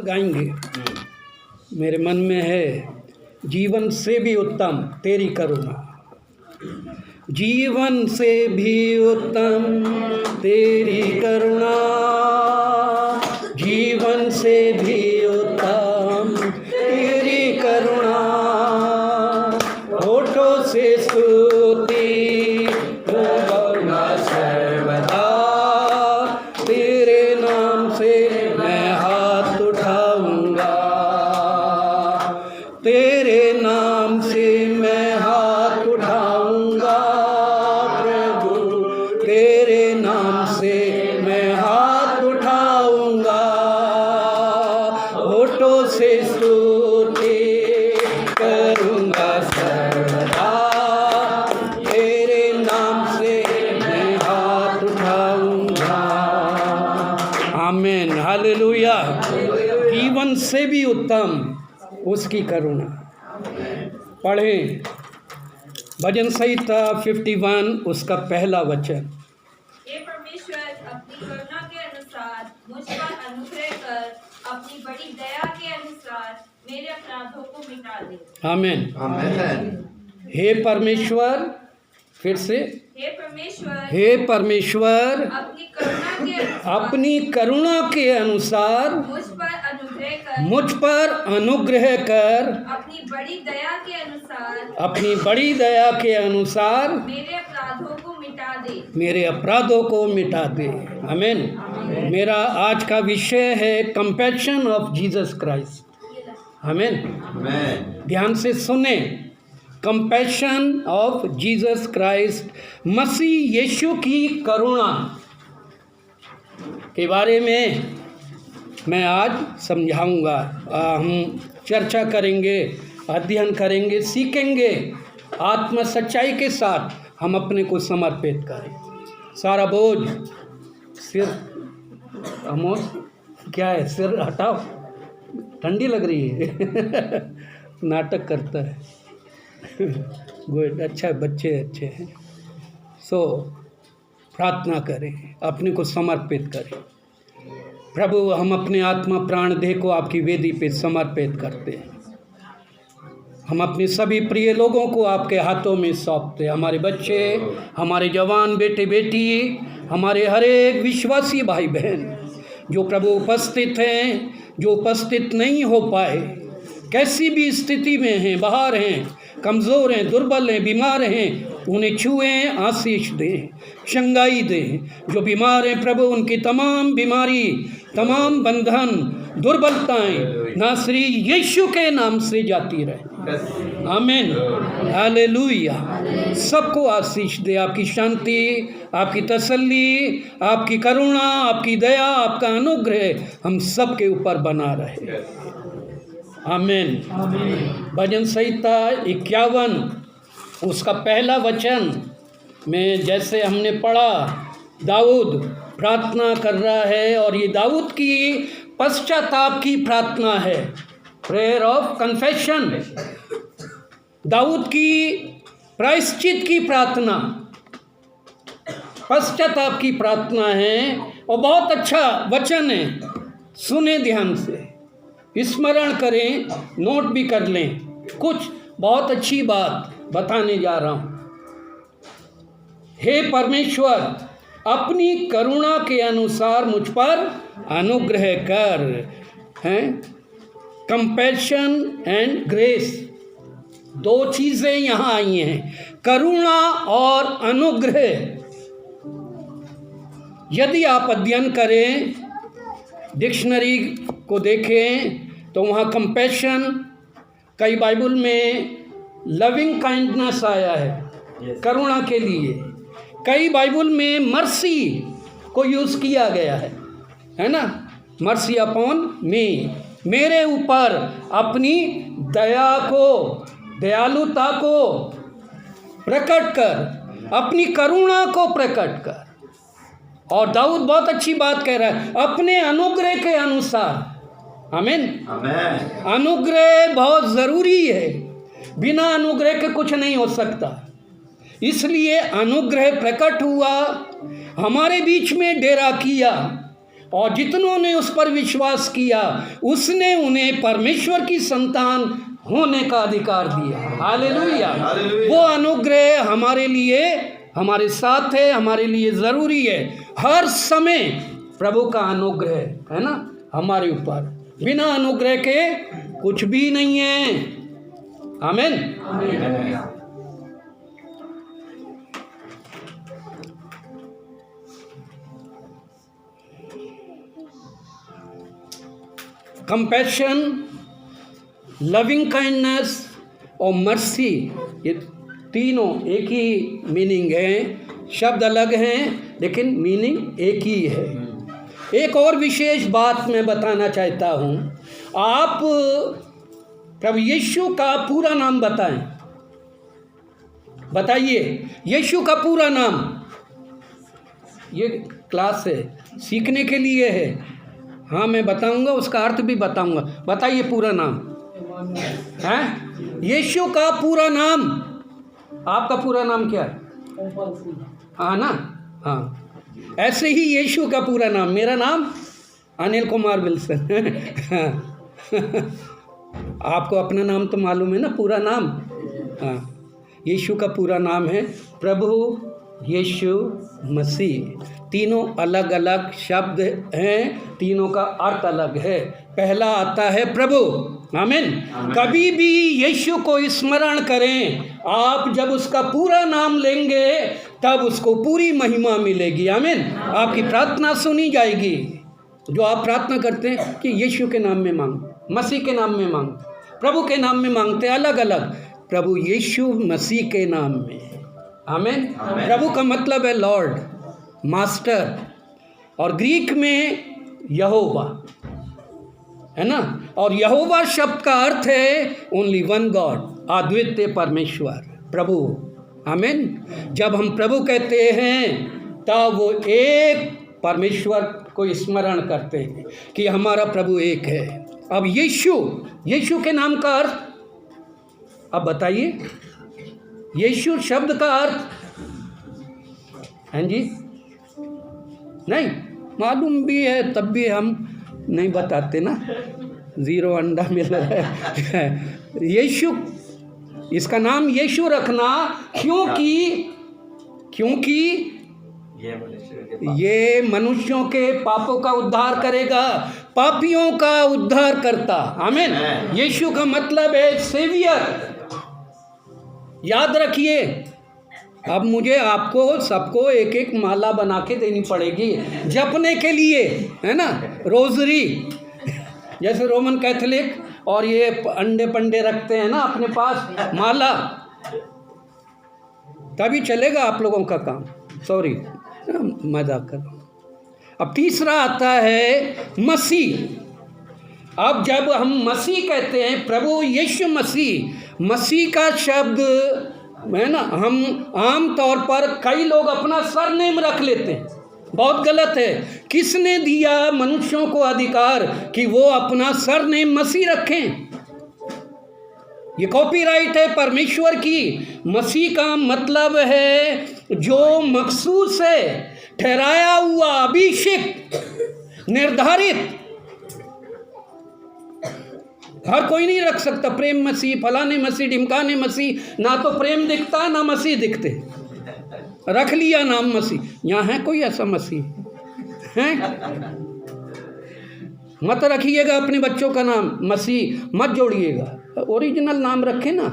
गाएंगे। मेरे मन में है, जीवन से भी उत्तम तेरी करुणा, जीवन से भी उत्तम तेरी करुणा, जीवन से भी उत्तम तेरी करुणा, होठों से स्तुति दूंगा सर्वदा, तेरे नाम से मैं हाथ उठाऊंगा, तेरे नाम से मैं हाथ उठाऊंगा प्रभु, तेरे नाम से मैं हाथ उठाऊंगा, होठों से स्तुति करूंगा सर्वदा, तेरे नाम से मैं हाथ उठाऊंगा। आमीन, हालेलुया। जीवन से भी उत्तम उसकी करुणा। पढ़ें भजन संहिता 51 उसका पहला वचन। हे परमेश्वर, अपनी करुणा के अनुसार मुझ पर अनुग्रह कर, अपनी बड़ी दया के अनुसार मेरे अपराधों को मिटा दे। आमीन, आमीन। हे परमेश्वर, फिर से हे परमेश्वर, हे परमेश्वर, अपनी करुणा के अनुसार अपनी करुणा के अनुसार मुझ पर अनुग्रह कर, मुझ पर अनुग्रह कर, अपनी बड़ी दया के अनुसार अपनी बड़ी दया के अनुसार मेरे अपराधों को मिटा दे। मेरे अपराधों को मिटा दे। आमीन। मेरा आज का विषय है कंपैशन ऑफ जीसस क्राइस्ट। आमीन। आमीन। ध्यान से सुने, कंपैशन ऑफ जीसस क्राइस्ट, मसीह यीशु की करुणा के बारे में मैं आज समझाऊंगा। हम चर्चा करेंगे, अध्ययन करेंगे, सीखेंगे, आत्म सच्चाई के साथ हम अपने को समर्पित करें। सारा बोझ सिर, अमोस क्या है, सिर हटाओ, ठंडी लग रही है नाटक करता है गुड, अच्छा, बच्चे अच्छे हैं। सो प्रार्थना करें, अपने को समर्पित करें। प्रभु, हम अपने आत्मा प्राण देह को आपकी वेदी पे समर्पित करते हैं। हम अपने सभी प्रिय लोगों को आपके हाथों में सौंपते हैं। हमारे बच्चे, हमारे जवान बेटे बेटी, हमारे हर एक विश्वासी भाई बहन जो प्रभु उपस्थित हैं, जो उपस्थित नहीं हो पाए, कैसी भी स्थिति में हैं, बाहर हैं, कमज़ोर हैं, दुर्बल हैं, बीमार हैं, उन्हें छुएं, आशीष दें, चंगाई दें। जो बीमार हैं प्रभु, उनकी तमाम बीमारी, तमाम बंधन, दुर्बलताएं नासरी यीशु के नाम से जाती रहे। आमीन, हालेलुया। सबको आशीष दे, आपकी शांति, आपकी तसल्ली, आपकी करुणा, आपकी दया, आपका अनुग्रह हम सबके ऊपर बना रहे। आमीन। भजन संहिता 51 उसका पहला वचन में जैसे हमने पढ़ा, दाऊद प्रार्थना कर रहा है, और ये दाऊद की पश्चाताप की प्रार्थना है, प्रेयर ऑफ कन्फेशन। दाऊद की प्रायश्चित की प्रार्थना, पश्चाताप की प्रार्थना है, और बहुत अच्छा वचन है। सुने ध्यान से, स्मरण करें, नोट भी कर लें, कुछ बहुत अच्छी बात बताने जा रहा हूं। हे परमेश्वर, अपनी करुणा के अनुसार मुझ पर अनुग्रह कर। हैं, कंपैशन एंड ग्रेस, दो चीजें यहाँ आई हैं, करुणा और अनुग्रह। यदि आप अध्ययन करें, डिक्शनरी को देखें, तो वहाँ कंपैशन, कई बाइबल में लविंग काइंडनेस आया है, करुणा के लिए। कई बाइबल में मर्सी को यूज़ किया गया है ना, मर्सी अपॉन मी, मेरे ऊपर अपनी दया को, दयालुता को प्रकट कर, अपनी करुणा को प्रकट कर। और दाऊद बहुत अच्छी बात कह रहा है, अपने अनुग्रह के अनुसार। आमीन। आमीन। अनुग्रह बहुत ज़रूरी है, बिना अनुग्रह के कुछ नहीं हो सकता। इसलिए अनुग्रह प्रकट हुआ, हमारे बीच में डेरा किया, और जितनों ने उस पर विश्वास किया उसने उन्हें परमेश्वर की संतान होने का अधिकार दिया। हालेलुया। हालेलुया। वो अनुग्रह हमारे लिए, हमारे साथ है, हमारे लिए ज़रूरी है। हर समय प्रभु का अनुग्रह है ना हमारे ऊपर, बिना अनुग्रह के कुछ भी नहीं है। आमीन। कंपैशन, लविंग काइंडनेस और मर्सी, ये तीनों एक ही मीनिंग है। शब्द अलग हैं लेकिन मीनिंग एक ही है। एक और विशेष बात मैं बताना चाहता हूँ। आप प्रभु यीशु का पूरा नाम बताएं। बताइए यीशु का पूरा नाम। ये क्लास है, सीखने के लिए है। हाँ मैं बताऊंगा, उसका अर्थ भी बताऊंगा। बताइए पूरा नाम है यीशु का पूरा नाम। आपका पूरा नाम क्या है? हाँ ना, हाँ ऐसे ही यीशु का पूरा नाम। मेरा नाम अनिल कुमार विल्सन। आपको अपना नाम तो मालूम है ना, पूरा नाम। हाँ यीशु का पूरा नाम है प्रभु यीशु मसीह। तीनों अलग अलग शब्द हैं, तीनों का अर्थ अलग है। पहला आता है प्रभु। आमीन। कभी भी यीशु को स्मरण करें। आप जब उसका पूरा नाम लेंगे तब उसको पूरी महिमा मिलेगी। आमीन। आपकी प्रार्थना सुनी जाएगी। जो आप प्रार्थना करते हैं कि यीशु के नाम में मांग, मसीह के नाम में मांग, प्रभु के नाम में मांगते अलग अलग, प्रभु यीशु मसीह के नाम में। आमीन। प्रभु का मतलब है लॉर्ड, मास्टर, और ग्रीक में यहोवा है ना। और यहोवा शब्द का अर्थ है ओनली वन गॉड, अद्वितीय परमेश्वर, प्रभु। आमीन। जब हम प्रभु कहते हैं तब वो एक परमेश्वर को स्मरण करते हैं कि हमारा प्रभु एक है। अब यीशु के नाम का अर्थ अब बताइए। यीशु शब्द का अर्थ हैं जी, नहीं मालूम भी है तब भी हम नहीं बताते ना, 0 अंडा मिल रहा है। यीशु, इसका नाम यीशु रखना क्योंकि ये मनुष्यों के पापों का उद्धार करेगा, पापियों का उद्धार करता। आमीन। यीशु का मतलब है सेवियर। याद रखिए, अब मुझे आपको सबको एक एक माला बना के देनी पड़ेगी जपने के लिए, है ना, रोजरी। जैसे रोमन कैथोलिक और ये अंडे पंडे रखते हैं ना अपने पास माला, तभी चलेगा आप लोगों का काम। सॉरी मजाक कर रहा हूँ। अब तीसरा आता है मसीह। अब जब हम मसीह कहते हैं, प्रभु यीशु मसीह का शब्द है ना, हम आम तौर पर कई लोग अपना सरनेम रख लेते हैं। बहुत गलत है। किसने दिया मनुष्यों को अधिकार कि वो अपना सरनेम मसीह रखें? ये कॉपीराइट है परमेश्वर की। मसीह का मतलब है जो मखसूस है, ठहराया हुआ, अभिषेक, निर्धारित। हर कोई नहीं रख सकता प्रेम मसीह, फलाने मसीह, ढिमकाने मसीह। ना तो प्रेम दिखता ना मसीह दिखते, रख लिया नाम मसीह। यहाँ है कोई ऐसा मसीह है? मत रखिएगा अपने बच्चों का नाम मसीह, मत जोड़िएगा, ओरिजिनल नाम रखें ना।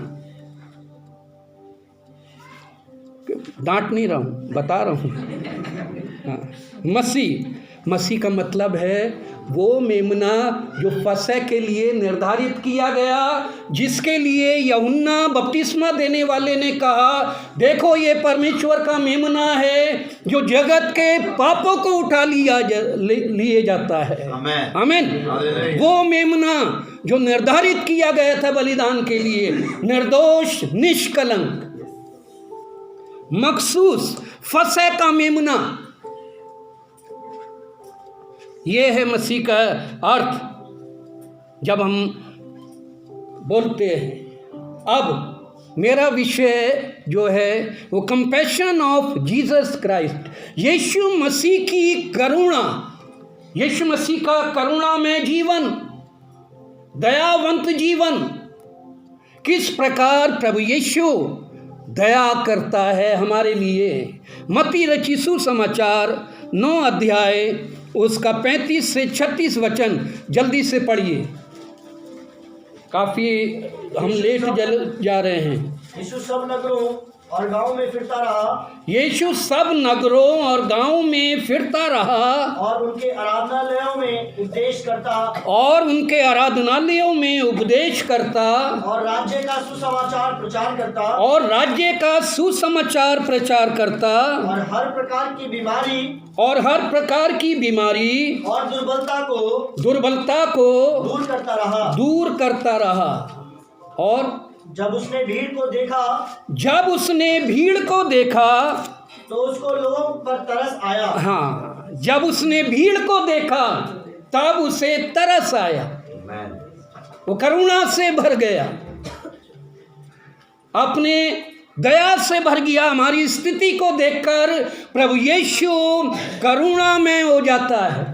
डांट नहीं रहा हूँ, बता रहा हूँ। हाँ, मसीह का मतलब है वो मेमना जो फसह के लिए निर्धारित किया गया, जिसके लिए यूहन्ना बपतिस्मा देने वाले ने कहा, देखो ये परमेश्वर का मेमना है जो जगत के पापों को उठा लिए जाता है। आमीन। वो मेमना जो निर्धारित किया गया था बलिदान के लिए, निर्दोष, निष्कलंक, मखसूस, फसह का मेमना, ये है मसीह का अर्थ जब हम बोलते हैं। अब मेरा विषय जो है वो कंपैशन ऑफ जीसस क्राइस्ट, यीशु मसीह की करुणा, यीशु मसीह का करुणामय जीवन, दयावंत जीवन, किस प्रकार प्रभु यीशु दया करता है हमारे लिए। मत्ती रचित सुसमाचार 9 अध्याय उसका 35 से 36 वचन जल्दी से पढ़िए, काफ़ी हम लेट जा रहे हैं। यीशु सब नगरों और गांव में फिरता रहा। यीशु सब नगरों और गांव में फिरता रहा और उनके आराधनालयों में उपदेश करता। और उनके आराधनालयों में उपदेश करता। और राज्य का सुसमाचार प्रचार करता। और राज्य का सुसमाचार प्रचार करता। और हर प्रकार की बीमारी और हर प्रकार की बीमारी और दुर्बलता को दूर करता रहा। और जब उसने भीड़ को देखा तो उसको लोगों पर तरस आया। हाँ, जब उसने भीड़ को देखा तब उसे तरस आया, वो करुणा से भर गया, अपने दया से भर गया। हमारी स्थिति को देखकर प्रभु यीशु करुणा में हो जाता है,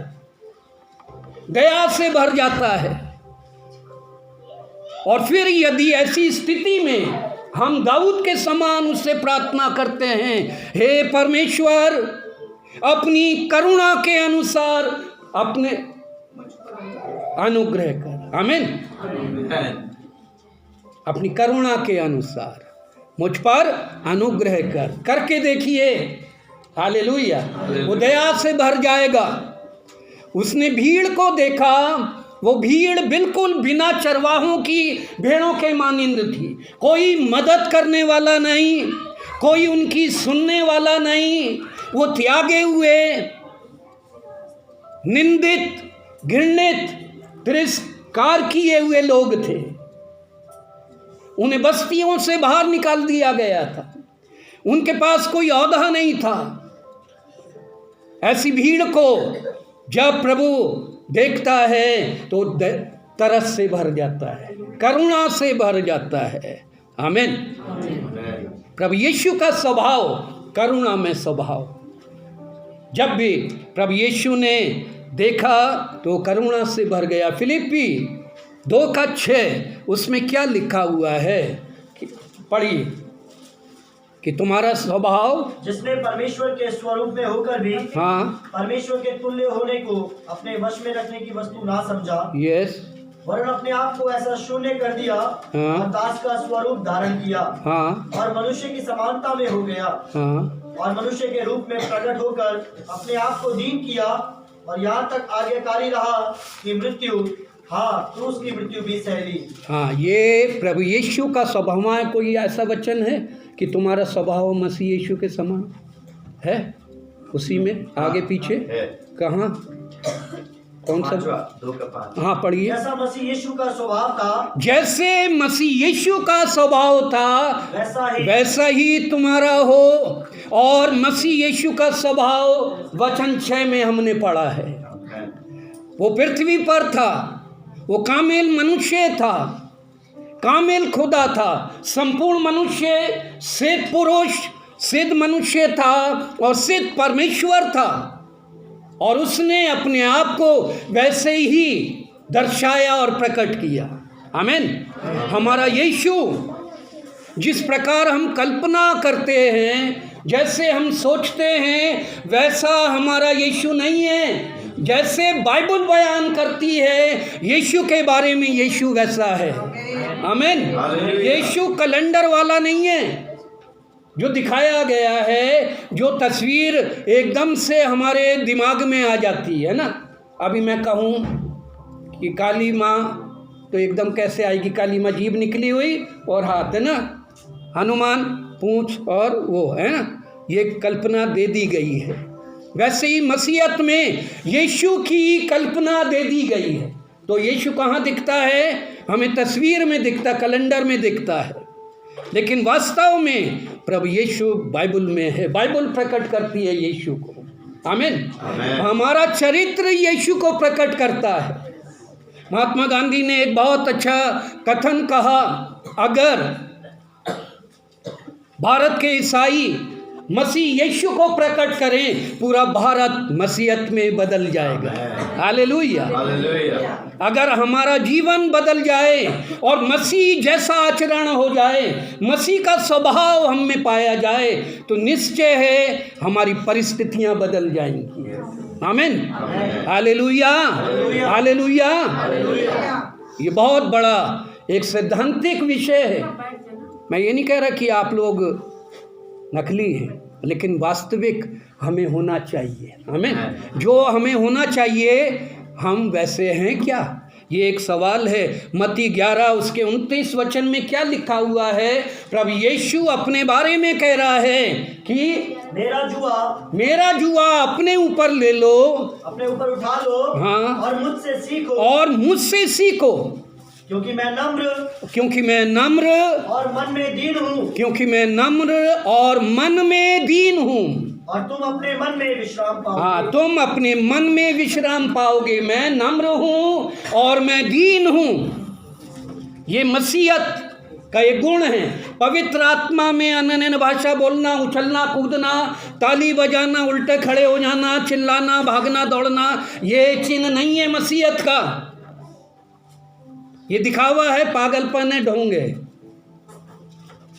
दया से भर जाता है। और फिर यदि ऐसी स्थिति में हम दाऊद के समान उससे प्रार्थना करते हैं, हे परमेश्वर अपनी करुणा के अनुसार अपने अनुग्रह कर, आमीन, अपनी करुणा के अनुसार मुझ पर अनुग्रह कर, करके देखिए, हालेलुया, वो दया से भर जाएगा। उसने भीड़ को देखा, वो भीड़ बिल्कुल बिना चरवाहों की भेड़ों के मानिंद थी, कोई मदद करने वाला नहीं, कोई उनकी सुनने वाला नहीं। वो त्यागे हुए, निंदित, घृणित, तिरस्कार किए हुए लोग थे। उन्हें बस्तियों से बाहर निकाल दिया गया था, उनके पास कोई औहदा नहीं था। ऐसी भीड़ को जब प्रभु देखता है तो तरस से भर जाता है, करुणा से भर जाता है, आमीन। प्रभु यीशु का स्वभाव करुणा में स्वभाव। जब भी प्रभु यीशु ने देखा तो करुणा से भर गया। फिलिप्पी 2:6 उसमें क्या लिखा हुआ है, पढ़िए, कि तुम्हारा स्वभाव जिसने परमेश्वर के स्वरूप में होकर भी परमेश्वर के तुल्य होने को अपने वश में रखने की वस्तु ना समझा, यस, वरन अपने आप को ऐसा शून्य कर दिया और दास का स्वरूप धारण किया। और मनुष्य की समानता में हो गया। और मनुष्य के रूप में प्रकट होकर अपने आप को दीन किया और यहाँ तक आज्ञाकारी रहा कि मृत्यु, क्रूस की मृत्यु भी सह ली। ये प्रभु यीशु का स्वभाव है। कोई ऐसा वचन है कि तुम्हारा स्वभाव मसीह यीशु के समान है? उसी में आगे पीछे कहाँ, कौन सा? 2:5। पढ़िए। जैसा मसीह यीशु का स्वभाव था, जैसे मसीह यीशु का स्वभाव था वैसा ही तुम्हारा हो। और मसीह यीशु का स्वभाव वचन 6 में हमने पढ़ा है। वो पृथ्वी पर था, वो कामिल मनुष्य था, कामिल खुदा था, संपूर्ण मनुष्य, सिद्ध पुरुष, सिद्ध मनुष्य था और सिद्ध परमेश्वर था। और उसने अपने आप को वैसे ही दर्शाया और प्रकट किया, आमीन। हमारा यीशु जिस प्रकार हम कल्पना करते हैं, जैसे हम सोचते हैं, वैसा हमारा यीशु नहीं है। जैसे बाइबल बयान करती है यीशु के बारे में, यीशु वैसा है, आमीन। यीशु कैलेंडर वाला नहीं है। जो दिखाया गया है, जो तस्वीर एकदम से हमारे दिमाग में आ जाती है ना। अभी मैं कहूँ कि काली माँ, तो एकदम कैसे आएगी? काली माँ जीभ निकली हुई और हाथ है ना, हनुमान पूंछ और वो है ना, ये कल्पना दे दी गई है। वैसे ही मसीहत में यीशु की कल्पना दे दी गई है। तो यीशु कहाँ दिखता है? हमें तस्वीर में दिखता, कैलेंडर में दिखता है, लेकिन वास्तव में प्रभु यीशु बाइबल में है। बाइबल प्रकट करती है यीशु को, आमीन। हमारा चरित्र यीशु को प्रकट करता है। महात्मा गांधी ने एक बहुत अच्छा कथन कहा, अगर भारत के ईसाई मसीह यीशु को प्रकट करें, पूरा भारत मसीहत में बदल जाएगा। हालेलुया। हालेलुया। अगर हमारा जीवन बदल जाए और मसीह जैसा आचरण हो जाए, मसीह का स्वभाव हम में पाया जाए, तो निश्चय है हमारी परिस्थितियां बदल जाएंगी। आमीन। हालेलुया। हालेलुया। ये बहुत बड़ा एक सैद्धांतिक विषय है। मैं ये नहीं कह रहा कि आप लोग नकली हैं, लेकिन वास्तविक हमें होना चाहिए। आमीन। जो हमें होना चाहिए हम वैसे हैं क्या? ये एक सवाल है। मत्ती 11 उसके 29 वचन में क्या लिखा हुआ है? प्रभु यीशु अपने बारे में कह रहा है कि मेरा जुआ अपने ऊपर ले लो, अपने ऊपर उठा लो, हाँ, और मुझसे सीखो, क्योंकि मैं नम्र और मन में दीन हूँ, और मन में दीन हूँ, और तुम अपने मन में विश्राम पाओगे। हाँ, तुम अपने मन में विश्राम पाओगे। मैं नम्र हूँ और मैं दीन हूँ। ये मसीहत का एक गुण है। पवित्र आत्मा में अन्य भाषा बोलना, उछलना कूदना, ताली बजाना, उल्टे खड़े हो जाना, चिल्लाना, भागना, दौड़ना, ये चिन्ह नहीं है मसीहत का। ये दिखावा है, पागलपन है, ढोंग है,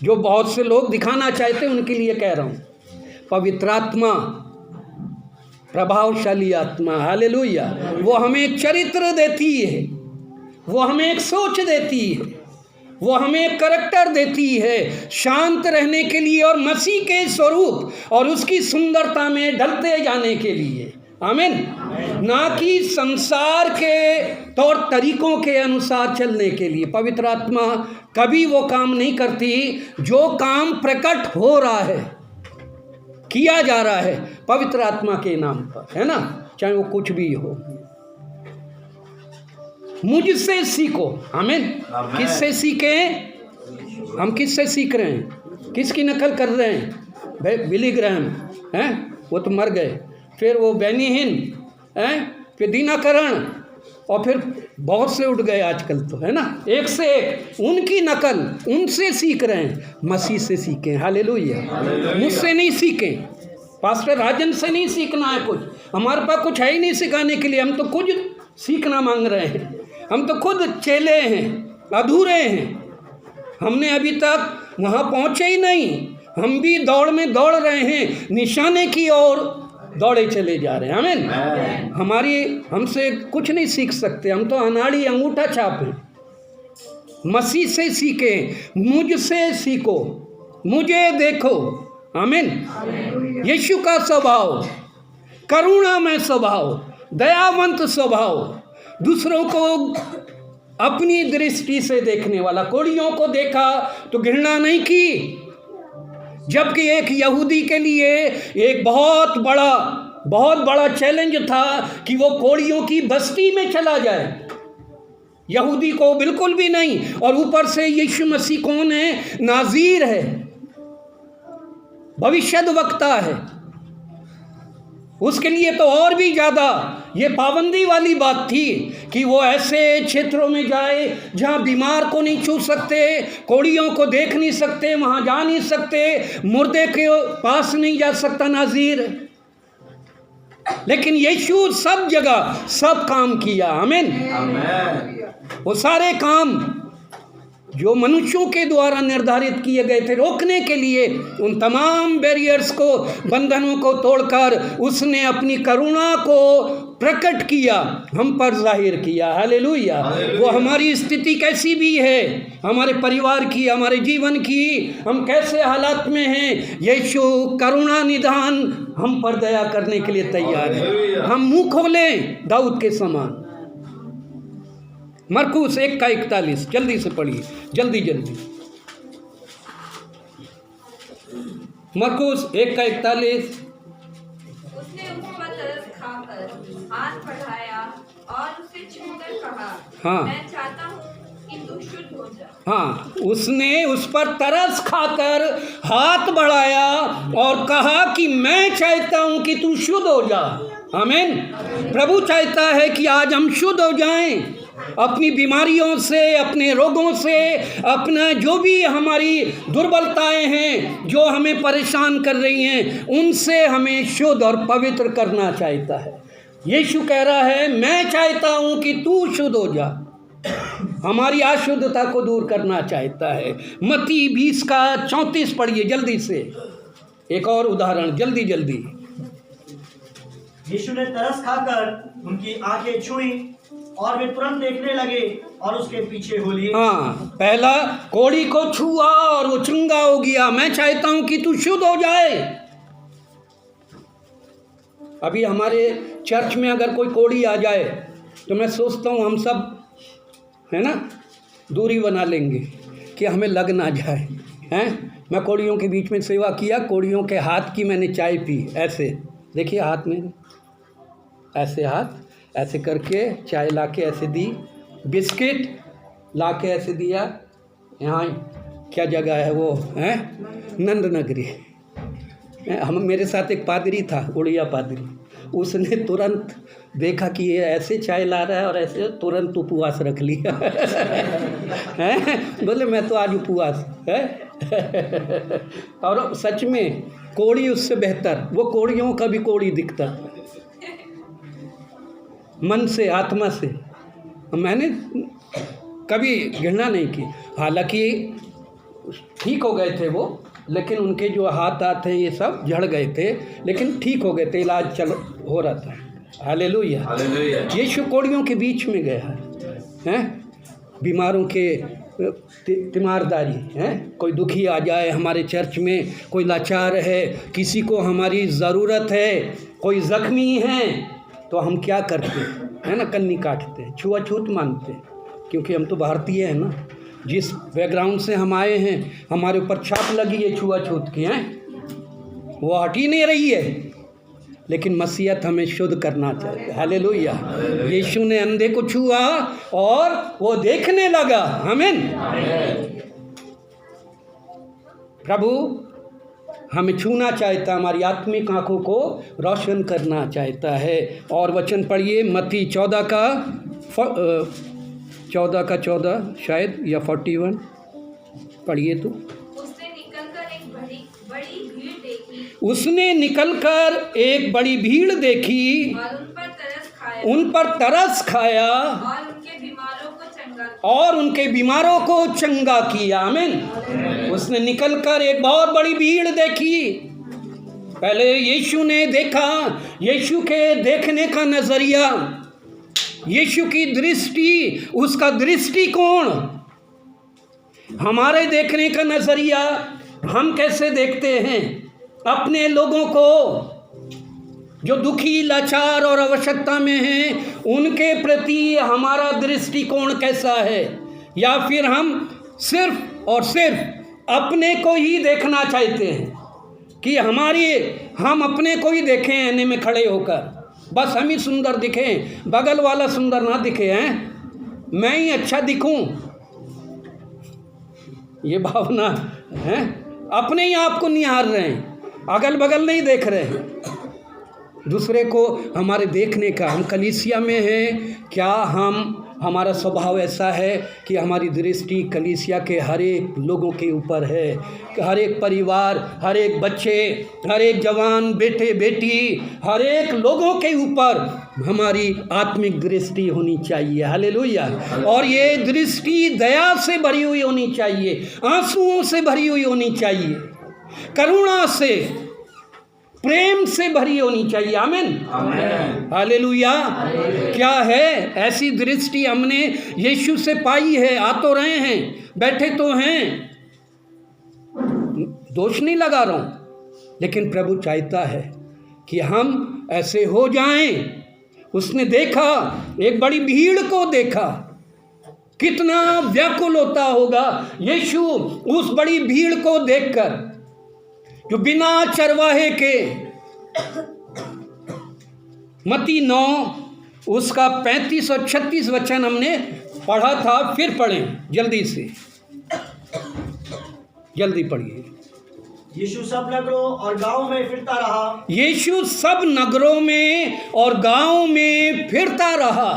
जो बहुत से लोग दिखाना चाहते हैं उनके लिए कह रहा हूँ। पवित्र आत्मा प्रभावशाली आत्मा, हालेलुया, वो हमें एक चरित्र देती है, वो हमें एक सोच देती है, वो हमें एक करैक्टर देती है शांत रहने के लिए और मसीह के स्वरूप और उसकी सुंदरता में ढलते जाने के लिए। आमीन। ना कि संसार के तौर तरीकों के अनुसार चलने के लिए। पवित्र आत्मा कभी वो काम नहीं करती जो काम प्रकट हो रहा है, किया जा रहा है पवित्र आत्मा के नाम पर, है ना, चाहे वो कुछ भी हो। मुझसे सीखो। आमीन। किससे सीखें? हम किससे सीख रहे हैं? किसकी नकल कर रहे हैं? भाई बिली ग्राहम हैं, वो तो मर गए। फिर वो बेनी हिन हैं, फिर दीनाकरण, और फिर बहुत से उठ गए आजकल तो, है ना, एक से एक उनकी नकल, उनसे सीख रहे हैं। मसीह से सीखें। हालेलुया। मुझसे नहीं सीखें, पास्टर राजन से नहीं सीखना है कुछ, हमारे पास कुछ है ही नहीं सिखाने के लिए। हम तो खुद सीखना मांग रहे हैं, हम तो खुद चेले हैं, अधूरे हैं, हमने अभी तक वहाँ पहुँचे ही नहीं। हम भी दौड़ में दौड़ रहे हैं, निशाने की ओर दौड़े चले जा रहे हैं। आमीन। हमसे कुछ नहीं सीख सकते, हम तो अनाड़ी अंगूठा छाप हैं। मसीह से सीखें, मुझसे सीखो, मुझे देखो। आमीन। यीशु का स्वभाव, करुणामय स्वभाव, दयावंत स्वभाव, दूसरों को अपनी दृष्टि से देखने वाला। कोढ़ियों को देखा तो घृणा नहीं की, जबकि एक यहूदी के लिए एक बहुत बड़ा चैलेंज था कि वो कोढ़ियों की बस्ती में चला जाए। यहूदी को बिल्कुल भी नहीं, और ऊपर से यीशु मसीह कौन है? नाज़ीर है, भविष्यद्वक्ता है। उसके लिए तो और भी ज़्यादा ये पाबंदी वाली बात थी कि वो ऐसे क्षेत्रों में जाए जहाँ बीमार को नहीं छू सकते, कोढ़ियों को देख नहीं सकते, वहाँ जा नहीं सकते, मुर्दे के पास नहीं जा सकता नाज़ीर। लेकिन यीशु सब जगह सब काम किया। आमीन। वो सारे काम जो मनुष्यों के द्वारा निर्धारित किए गए थे रोकने के लिए, उन तमाम बैरियर्स को, बंधनों को तोड़कर उसने अपनी करुणा को प्रकट किया, हम पर जाहिर किया। हालेलुया। वो हमारी स्थिति कैसी भी है, हमारे परिवार की, हमारे जीवन की, हम कैसे हालात में हैं, यीशु करुणा निधान हम पर दया करने के लिए तैयार है। हम मुंह खोलें दाऊद के समान। मरकुस 1:41, जल्दी से पढ़िए, जल्दी। मरकुस 1:41। उसने उस पर तरस खाकर हाथ बढ़ाया और उसे छूकर कहा, हाँ, मैं चाहता हूँ कि तू शुद्ध हो जा। हाँ, उसने उस पर तरस खाकर हाथ बढ़ाया और कहा कि मैं चाहता हूँ कि तू शुद्ध हो जा। आमीन। प्रभु चाहता है कि आज हम शुद्ध हो जाएं, अपनी बीमारियों से, अपने रोगों से, अपना जो भी हमारी दुर्बलताएं हैं जो हमें परेशान कर रही हैं, उनसे हमें शुद्ध और पवित्र करना चाहता है। यीशु कह रहा है, मैं चाहता हूं कि तू शुद्ध हो जा, हमारी अशुद्धता को दूर करना चाहता है। मत्ती 20:34 पढ़िए जल्दी से, एक और उदाहरण जल्दी जल्दी। यीशु ने तरस खाकर उनकी आंखें छुई और वे तुरंत देखने लगे और उसके पीछे हो लिए। हाँ, पहला कोढ़ी को छुआ और वो चंगा हो गया। मैं चाहता हूं कि तू शुद्ध हो जाए। अभी हमारे चर्च में अगर कोई कोढ़ी आ जाए तो मैं सोचता हूं हम सब, है ना, दूरी बना लेंगे कि हमें लग ना जाए। हैं, मैं कोढ़ियों के बीच में सेवा किया, कोढ़ियों के हाथ की मैंने चाय पी। ऐसे देखिए हाथ में, ऐसे हाथ ऐसे करके चाय लाके ऐसे दी, बिस्किट लाके ऐसे दिया। यहाँ क्या जगह है वो, हैं, नंद नगरी। हम, मेरे साथ एक पादरी था, उड़िया पादरी, उसने तुरंत देखा कि ये ऐसे चाय ला रहा है और ऐसे तुरंत उपवास रख लिया। हैं, बोले मैं तो आज उपवास है। और सच में कोढ़ी उससे बेहतर, वो कोढ़ियों का भी कोढ़ी दिखता था, मन से, आत्मा से। मैंने कभी घृणा नहीं की, हालांकि ठीक हो गए थे वो, लेकिन उनके जो हाथ थे ये सब झड़ गए थे, लेकिन ठीक हो गए थे, इलाज चल हो रहा था। Hallelujah, hallelujah. यीशु कोढ़ियों के बीच में गया है, बीमारों के तीमारदारी है। कोई दुखी आ जाए हमारे चर्च में, कोई लाचार है, किसी को हमारी ज़रूरत है, कोई ज़ख्मी है, तो हम क्या करते हैं, है ना, कन्नी काटते हैं, छुआछूत मानते हैं, क्योंकि हम तो भारतीय हैं ना। जिस बैकग्राउंड से हम आए हैं, हमारे ऊपर छाप लगी है छुआछूत की, हैं, वो हट ही नहीं रही है। लेकिन मसीहत हमें शुद्ध करना चाहते हैं। हालेलुया। यीशु ने अंधे को छुआ और वो देखने लगा। आमीन। प्रभु हमें छूना चाहता, हमारी आत्मिक आंखों को रोशन करना चाहता है। और वचन पढ़िए मत्ती 14 शायद, या 41 पढ़िए तो। उसने निकलकर एक बड़ी भीड़ देखी और उन पर तरस खाया और उनके बीमारों को चंगा किया। आमीन। उसने निकलकर एक बहुत बड़ी भीड़ देखी। पहले यीशु ने देखा, यीशु के देखने का नजरिया, यीशु की दृष्टि, उसका दृष्टिकोण, हमारे देखने का नजरिया, हम कैसे देखते हैं अपने लोगों को जो दुखी, लाचार और आवश्यकता में हैं, उनके प्रति हमारा दृष्टिकोण कैसा है? या फिर हम सिर्फ और सिर्फ अपने को ही देखना चाहते हैं कि हम अपने को ही देखें आईने में खड़े होकर, बस हम ही सुंदर दिखें, बगल वाला सुंदर ना दिखे, हैं, मैं ही अच्छा दिखूं, ये भावना है। अपने ही आप को निहार रहे हैं, अगल बगल नहीं देख रहे हैं, दूसरे को हमारे देखने का। हम कलीसिया में हैं, क्या हमारा स्वभाव ऐसा है कि हमारी दृष्टि कलीसिया के हर एक लोगों के ऊपर है, हर एक परिवार, हर एक बच्चे, हर एक जवान, बेटे बेटी, हर एक लोगों के ऊपर हमारी आत्मिक दृष्टि होनी चाहिए। हालेलुया। और ये दृष्टि दया से भरी हुई होनी चाहिए, आंसुओं से भरी हुई होनी चाहिए, करुणा से, प्रेम से भरी होनी चाहिए। आमीन। हालेलुया। क्या है? ऐसी दृष्टि हमने यीशु से पाई है। आ तो रहे हैं, बैठे तो हैं, दोष नहीं लगा रहा हूं, लेकिन प्रभु चाहता है कि हम ऐसे हो जाएं। उसने देखा, एक बड़ी भीड़ को देखा, कितना व्याकुल होता होगा यीशु उस बड़ी भीड़ को देखकर, जो बिना चरवाहे के। मत्ती 9 उसका 35 और 36 वचन हमने पढ़ा था, फिर पढ़ें जल्दी से, जल्दी पढ़िए। यीशु सब नगरों और गांवों में फिरता रहा। यीशु सब नगरों में और गांवों में फिरता रहा।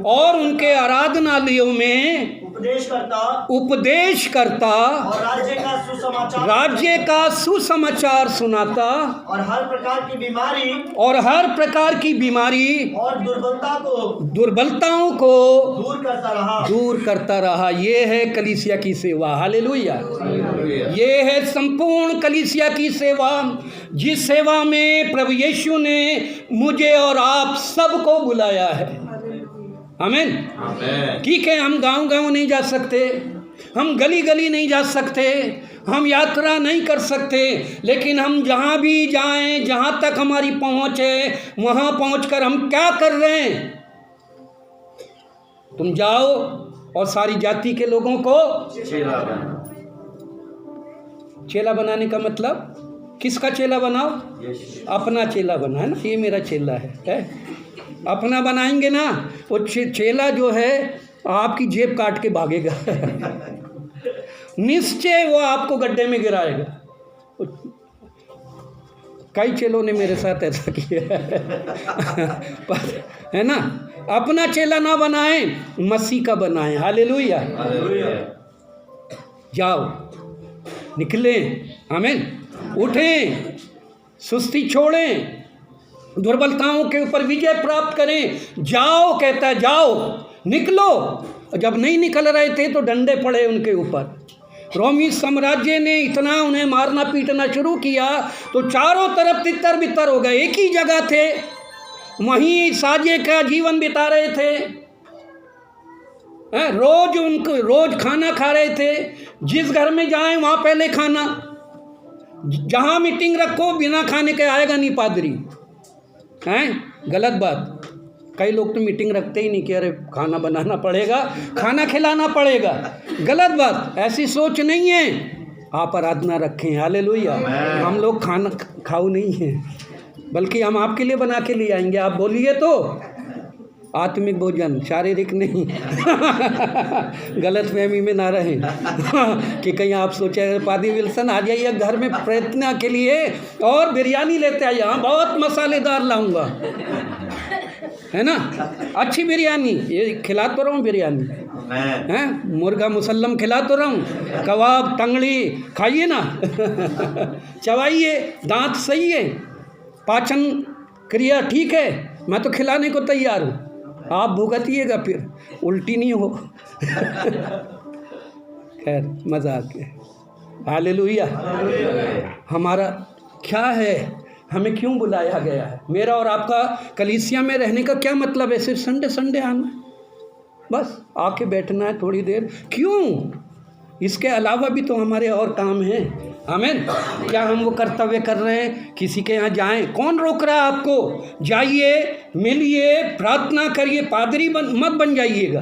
और उनके आराधनालयों में उपदेश करता और राज्य का सुसमाचार सुनाता और हर प्रकार की बीमारी और दुर्बलताओं को दूर करता रहा। ये है कलीसिया की सेवा। हालेलुया। ये है संपूर्ण कलीसिया की सेवा, जिस सेवा में प्रभु यीशु ने मुझे और आप सबको बुलाया है। आमीन। ठीक है, हम गांव-गांव नहीं जा सकते, हम गली-गली नहीं जा सकते, हम यात्रा नहीं कर सकते, लेकिन हम जहाँ भी जाएं, जहाँ तक हमारी पहुँच है, वहाँ पहुँचकर हम क्या कर रहे हैं? तुम जाओ और सारी जाति के लोगों को चेला बनाने का मतलब, किसका चेला बनाओ? अपना चेला बना है ना, ये मेरा चेला है? अपना बनाएंगे ना, वो चेला जो है आपकी जेब काट के भागेगा। निश्चय वो आपको गड्ढे में गिराएगा। कई चेलों ने मेरे साथ ऐसा किया है ना। अपना चेला ना बनाएं, मसीह का बनाएं। हालेलुया। जाओ, निकलें, आमीन, उठें, सुस्ती छोड़ें, दुर्बलताओं के ऊपर विजय प्राप्त करें। जाओ, कहता है जाओ, निकलो। जब नहीं निकल रहे थे तो डंडे पड़े उनके ऊपर। रोमी साम्राज्य ने इतना उन्हें मारना पीटना शुरू किया तो चारों तरफ तितर बितर हो गए। एक ही जगह थे, वहीं साझे का जीवन बिता रहे थे, रोज खाना खा रहे थे। जिस घर में जाएं वहाँ पहले खाना, जहाँ मीटिंग रखो बिना खाने के आएगा नहीं पादरी। गलत बात। कई लोग तो मीटिंग रखते ही नहीं कि अरे खाना बनाना पड़ेगा, खाना खिलाना पड़ेगा। गलत बात, ऐसी सोच नहीं है। आप आराधना रखें। हालेलुया। हम लोग खाना खाओ नहीं है, बल्कि हम आपके लिए बना के ले आएंगे। आप बोलिए तो आत्मिक भोजन, शारीरिक नहीं। गलत फहमी में ना रहें कि कहीं आप सोचे पादी विल्सन आ जाइए घर में प्रार्थना के लिए और बिरयानी लेते आइए। हाँ, बहुत मसालेदार लाऊंगा, है ना, अच्छी बिरयानी। ये खिला तो रहा हूँ बिरयानी, हैं, मुर्गा मुसल्लम खिला तो रहा हूँ, कबाब टंगड़ी खाइए ना। चबाइए, दांत सही है, पाचन क्रिया ठीक है, मैं तो खिलाने को तैयार हूँ। आप भुगतिएगा, फिर उल्टी नहीं हो। खैर, मजाक है। हालेलुया। हमारा क्या है, हमें क्यों बुलाया गया है? मेरा और आपका कलीसिया में रहने का क्या मतलब है? सिर्फ संडे संडे आना, बस आके बैठना है थोड़ी देर? क्यों? इसके अलावा भी तो हमारे और काम हैं। आमीन। क्या हम वो कर्तव्य कर रहे हैं? किसी के यहाँ जाएं, कौन रोक रहा है आपको? जाइए, मिलिए, प्रार्थना करिए। पादरी मत बन जाइएगा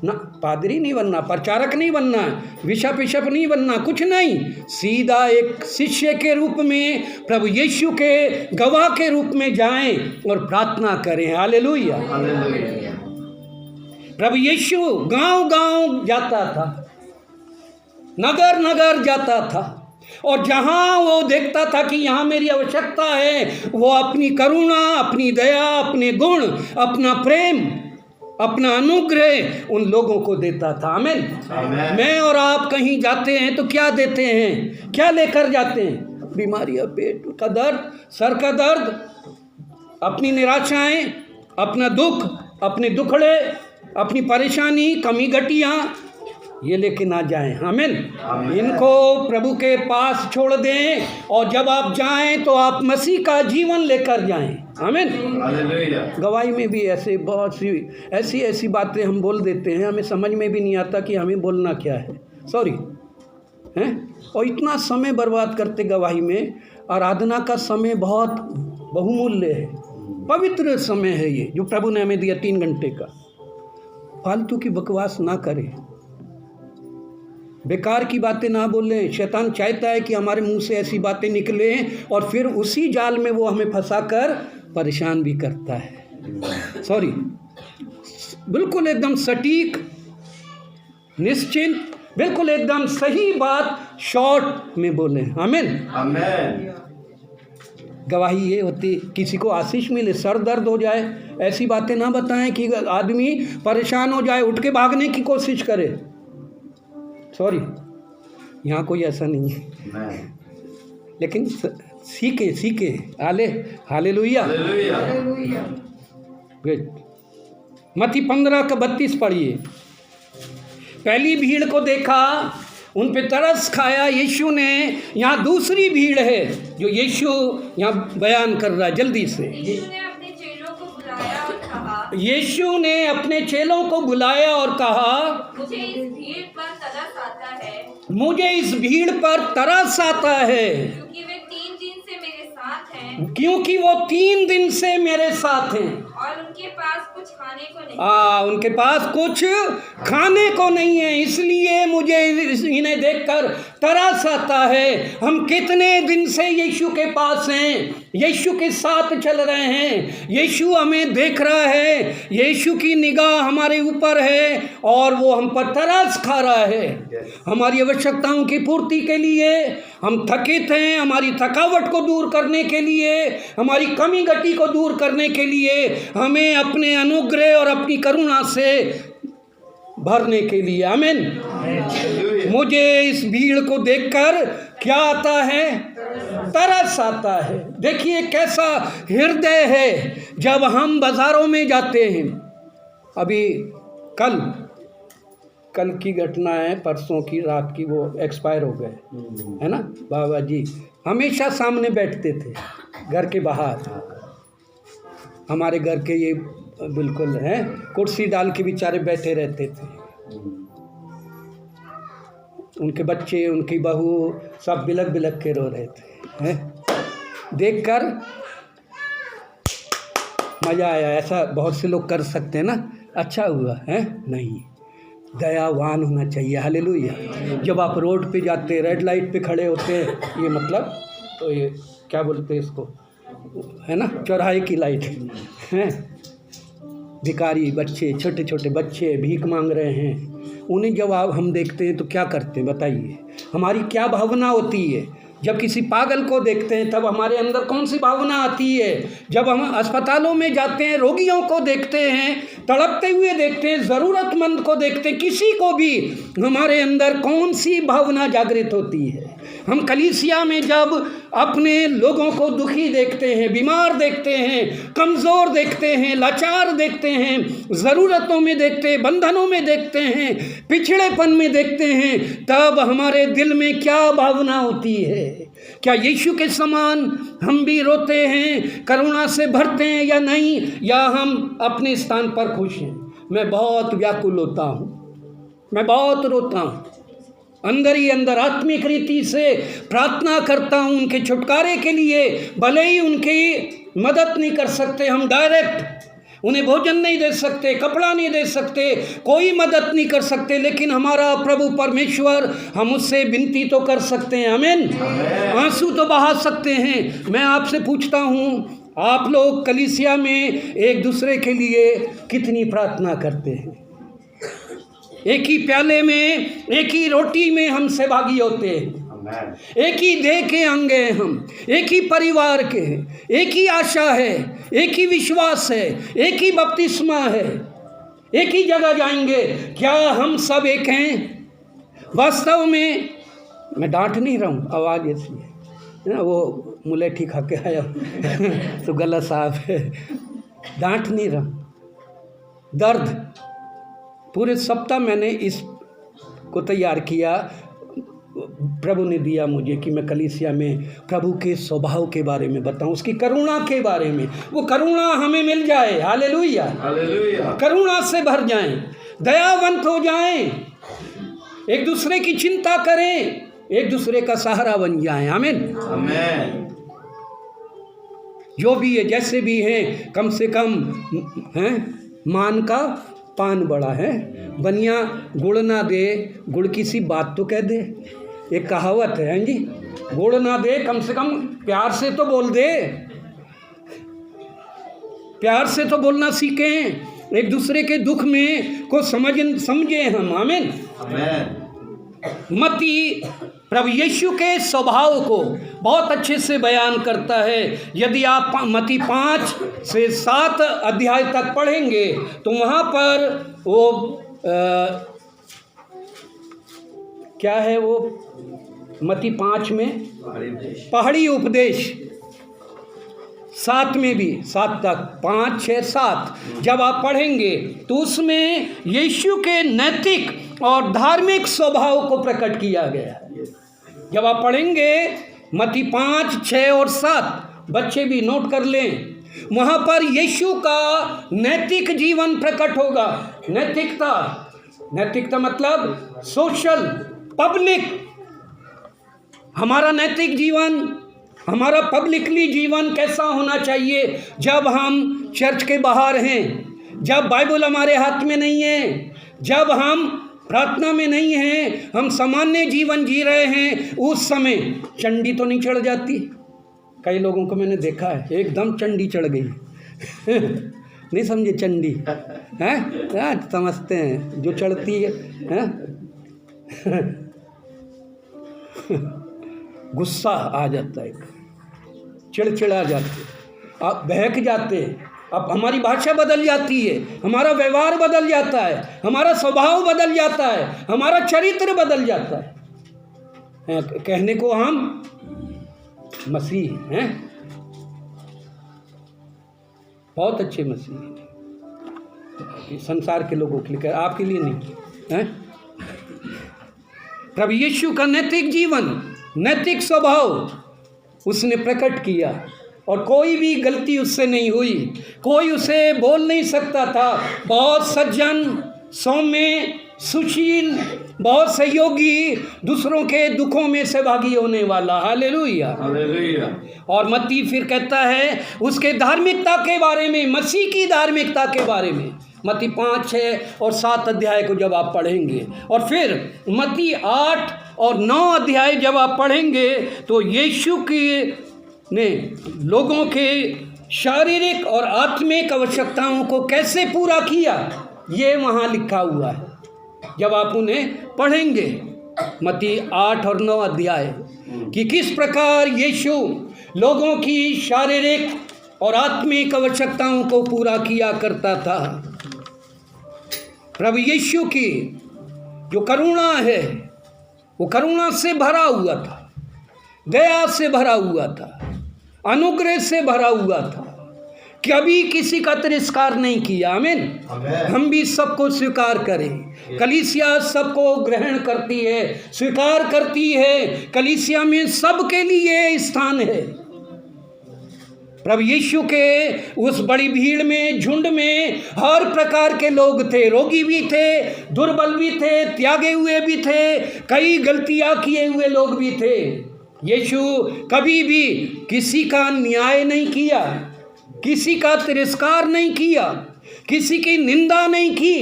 ना, पादरी नहीं बनना, प्रचारक नहीं बनना, बिशप नहीं बनना, कुछ नहीं। सीधा एक शिष्य के रूप में, प्रभु यीशु के गवाह के रूप में जाएं और प्रार्थना करें। हालेलुया। प्रभु यीशु गांव-गांव जाता था, नगर नगर जाता था, और जहाँ वो देखता था कि यहाँ मेरी आवश्यकता है, वो अपनी करुणा, अपनी दया, अपने गुण, अपना प्रेम, अपना अनुग्रह उन लोगों को देता था। आमीन। मैं और आप कहीं जाते हैं तो क्या देते हैं? क्या लेकर जाते हैं? बीमारियाँ, पेट का दर्द, सर का दर्द, अपनी निराशाएं, अपना दुख, अपने दुखड़े, अपनी परेशानी, कमी घटियाँ, ये लेके ना जाएं। आमीन। इनको प्रभु के पास छोड़ दें, और जब आप जाएं तो आप मसीह का जीवन लेकर जाएं। आमीन। गवाही में भी ऐसे बहुत सी ऐसी बातें हम बोल देते हैं, हमें समझ में भी नहीं आता कि हमें बोलना क्या है। सॉरी, हैं, और इतना समय बर्बाद करते गवाही में। आराधना का समय बहुत बहुमूल्य है, पवित्र समय है ये जो प्रभु ने हमें दिया 3 घंटे का। फालतू की बकवास ना करें, बेकार की बातें ना बोलें। शैतान चाहता है कि हमारे मुंह से ऐसी बातें निकलें और फिर उसी जाल में वो हमें फंसाकर परेशान भी करता है। सॉरी, बिल्कुल एकदम सटीक, निश्चिंत, बिल्कुल एकदम सही बात शॉर्ट में बोलें। आमीन। गवाही ये होती, किसी को आशीष मिले, सर दर्द हो जाए, ऐसी बातें ना बताएं कि आदमी परेशान हो जाए, उठ के भागने की कोशिश करे। सॉरी, यहाँ कोई ऐसा नहीं है, लेकिन सीखे सीखे। हालेलुया। मत्ती 15:32 पढ़िए। पहली भीड़ को देखा, उन पे तरस खाया यीशु ने। यहाँ दूसरी भीड़ है जो यीशु यहाँ बयान कर रहा है, जल्दी से। यीशु ने अपने चेलों को बुलाया और कहा, यीशु ने अपने चेलों को बुलाया और कहा, मुझे इस भीड़ पर तरस आता है, मुझे इस भीड़ पर तरस आता है, क्योंकि वे 3 दिन से मेरे साथ हैं, क्योंकि वो 3 दिन से मेरे साथ हैं और उनके पास कुछ खाने को नहीं। उनके पास कुछ खाने को नहीं है, इसलिए मुझे इन्हें देखकर तरस आता है। हम कितने दिन से यीशु के पास हैं, यीशु के साथ चल रहे हैं, यीशु हमें देख रहा है, यीशु की निगाह हमारे ऊपर है और वो हम पर तरस खा रहा है। हमारी आवश्यकताओं की पूर्ति के लिए हम थकित हैं, हमारी थकावट को दूर करने के लिए, हमारी कमी गति को दूर करने के लिए, हमें अपने अनुग्रह और अपनी करुणा से भरने के लिए। आमीन। मुझे इस भीड़ को देखकर क्या आता है? तरस आता है। देखिए कैसा हृदय है जब हम बाजारों में जाते हैं। अभी कल की घटना है, परसों की रात की, वो एक्सपायर हो गए, है ना। बाबा जी हमेशा सामने बैठते थे, घर के बाहर, हमारे घर के ये बिल्कुल हैं, कुर्सी डाल के बेचारे बैठे रहते थे। उनके बच्चे, उनकी बहू सब बिलक बिलक के रो रहे थे, हैं। देखकर मज़ा आया। ऐसा बहुत से लोग कर सकते हैं ना, अच्छा हुआ है। नहीं, दयावान होना चाहिए। हालेलुया। जब आप रोड पे जाते, रेड लाइट पे खड़े होते हैं, ये मतलब तो ये क्या बोलते हैं इसको, है ना, चौराहे की लाइट हैं। भिखारी बच्चे, छोटे छोटे बच्चे भीख मांग रहे हैं, उन्हें जब हम देखते हैं तो क्या करते हैं बताइए? हमारी क्या भावना होती है? जब किसी पागल को देखते हैं तब हमारे अंदर कौन सी भावना आती है? जब हम अस्पतालों में जाते हैं, रोगियों को देखते हैं, तड़पते हुए देखते हैं, ज़रूरतमंद को देखते हैं, किसी को भी हमारे अंदर कौन सी भावना जागृत होती है? हम कलीसिया में जब अपने लोगों को दुखी देखते हैं, बीमार देखते हैं, कमज़ोर देखते हैं, लाचार देखते हैं, ज़रूरतों में देखते हैं, बंधनों में देखते हैं, पिछड़ेपन में देखते हैं, तब हमारे दिल में क्या भावना होती है? क्या यीशु के समान हम भी रोते हैं, करुणा से भरते हैं या नहीं, या हम अपने स्थान पर खुश हैं? मैं बहुत व्याकुल होता हूँ, मैं बहुत रोता हूँ, अंदर ही अंदर आत्मिक रीति से प्रार्थना करता हूँ उनके छुटकारे के लिए। भले ही उनकी मदद नहीं कर सकते, हम डायरेक्ट उन्हें भोजन नहीं दे सकते, कपड़ा नहीं दे सकते, कोई मदद नहीं कर सकते, लेकिन हमारा प्रभु परमेश्वर, हम उससे विनती तो कर सकते हैं। आमीन। आंसू तो बहा सकते हैं। मैं आपसे पूछता हूँ, आप लोग कलीसिया में एक दूसरे के लिए कितनी प्रार्थना करते हैं? एक ही प्याले में, एक ही रोटी में हम सहभागी होते हैं, एक ही देह के अंग हैं हम, एक ही परिवार के हैं, एक ही आशा है, एक ही विश्वास है, एक ही बपतिस्मा है, एक ही जगह जाएंगे। क्या हम सब एक हैं? वास्तव में मैं डांट नहीं रहा हूँ, आवाज़ ऐसी है ना, वो मुलेठी खा के आया तो गला साफ है, डांट नहीं रहा। दर्द पूरे सप्ताह मैंने इस को तैयार किया, प्रभु ने दिया मुझे कि मैं कलीसिया में प्रभु के स्वभाव के बारे में बताऊं, उसकी करुणा के बारे में। वो करुणा हमें मिल जाए। हालेलुया। हालेलुया। करुणा से भर जाएं, दयावंत हो जाएं, एक दूसरे की चिंता करें, एक दूसरे का सहारा बन जाएं। आमीन। आमीन। जो भी है, जैसे भी हैं, कम से कम हैं, मान का पान बड़ा है, बनिया गुड़ ना दे, गुड़ की सी बात तो कह दे। एक कहावत है जी, गुड़ ना दे, कम से कम प्यार से तो बोल दे, प्यार से तो बोलना सीखें, एक दूसरे के दुख में को समझे हम। आमीन। मत्ती प्रभु यीशु के स्वभाव को बहुत अच्छे से बयान करता है। यदि आप मत्ती 5 से 7 अध्याय तक पढ़ेंगे तो वहाँ पर वो क्या है, वो मत्ती 5 में पहाड़ी उपदेश, 7 में भी 7 तक 5, 6, 7 जब आप पढ़ेंगे तो उसमें यीशु के नैतिक और धार्मिक स्वभाव को प्रकट किया गया है। जब आप पढ़ेंगे मत्ती 5, 6 और 7, बच्चे भी नोट कर लें, वहाँ पर यीशु का नैतिक जीवन प्रकट होगा। नैतिकता मतलब सोशल, पब्लिक, हमारा नैतिक जीवन, हमारा पब्लिकली जीवन कैसा होना चाहिए। जब हम चर्च के बाहर हैं, जब बाइबल हमारे हाथ में नहीं है, जब हम प्रार्थना में नहीं हैं, हम सामान्य जीवन जी रहे हैं, उस समय चंडी तो नहीं चढ़ जाती। कई लोगों को मैंने देखा है एकदम चंडी चढ़ गई नहीं समझे, चंडी हैं, समझते हैं जो चढ़ती है गुस्सा आ जाता है, चिड़चिड़ा जाते, आप बहक जाते हैं, अब हमारी भाषा बदल जाती है, हमारा व्यवहार बदल जाता है, हमारा स्वभाव बदल जाता है, हमारा चरित्र बदल जाता है। कहने को हम मसीह हैं, बहुत अच्छे मसीह हैं, संसार के लोगों के लिए, आपके लिए नहीं हैं। प्रभु यीशु का नैतिक जीवन, नैतिक स्वभाव उसने प्रकट किया और कोई भी गलती उससे नहीं हुई, कोई उसे बोल नहीं सकता था। बहुत सज्जन, सौम्य, सुशील, बहुत सहयोगी, दूसरों के दुखों में सहभागी होने वाला। Hallelujah, hallelujah. और मत्ती फिर कहता है उसके धार्मिकता के बारे में, मसीह की धार्मिकता के बारे में, मत्ती 5, 6 और 7 अध्याय को जब आप पढ़ेंगे, और फिर मत्ती 8 और 9 अध्याय जब आप पढ़ेंगे तो यीशु के ने लोगों के शारीरिक और आत्मिक आवश्यकताओं को कैसे पूरा किया, ये वहाँ लिखा हुआ है। जब आप उन्हें पढ़ेंगे मत्ती 8 और 9 अध्याय कि किस प्रकार यीशु लोगों की शारीरिक और आत्मिक आवश्यकताओं को पूरा किया करता था। प्रभु यीशु की जो करुणा है वो करुणा से भरा हुआ था, दया से भरा हुआ था, अनुग्रह से भरा हुआ था, कभी किसी का तिरस्कार नहीं किया। आमीन। हम भी सबको स्वीकार करें। कलीसिया सबको ग्रहण करती है, स्वीकार करती है। कलीसिया में सबके लिए स्थान है। प्रभु यीशु के उस बड़ी भीड़ में, झुंड में हर प्रकार के लोग थे। रोगी भी थे, दुर्बल भी थे, त्यागे हुए भी थे, कई गलतियां किए हुए लोग भी थे। यीशु कभी भी किसी का न्याय नहीं किया, किसी का तिरस्कार नहीं किया, किसी की निंदा नहीं की,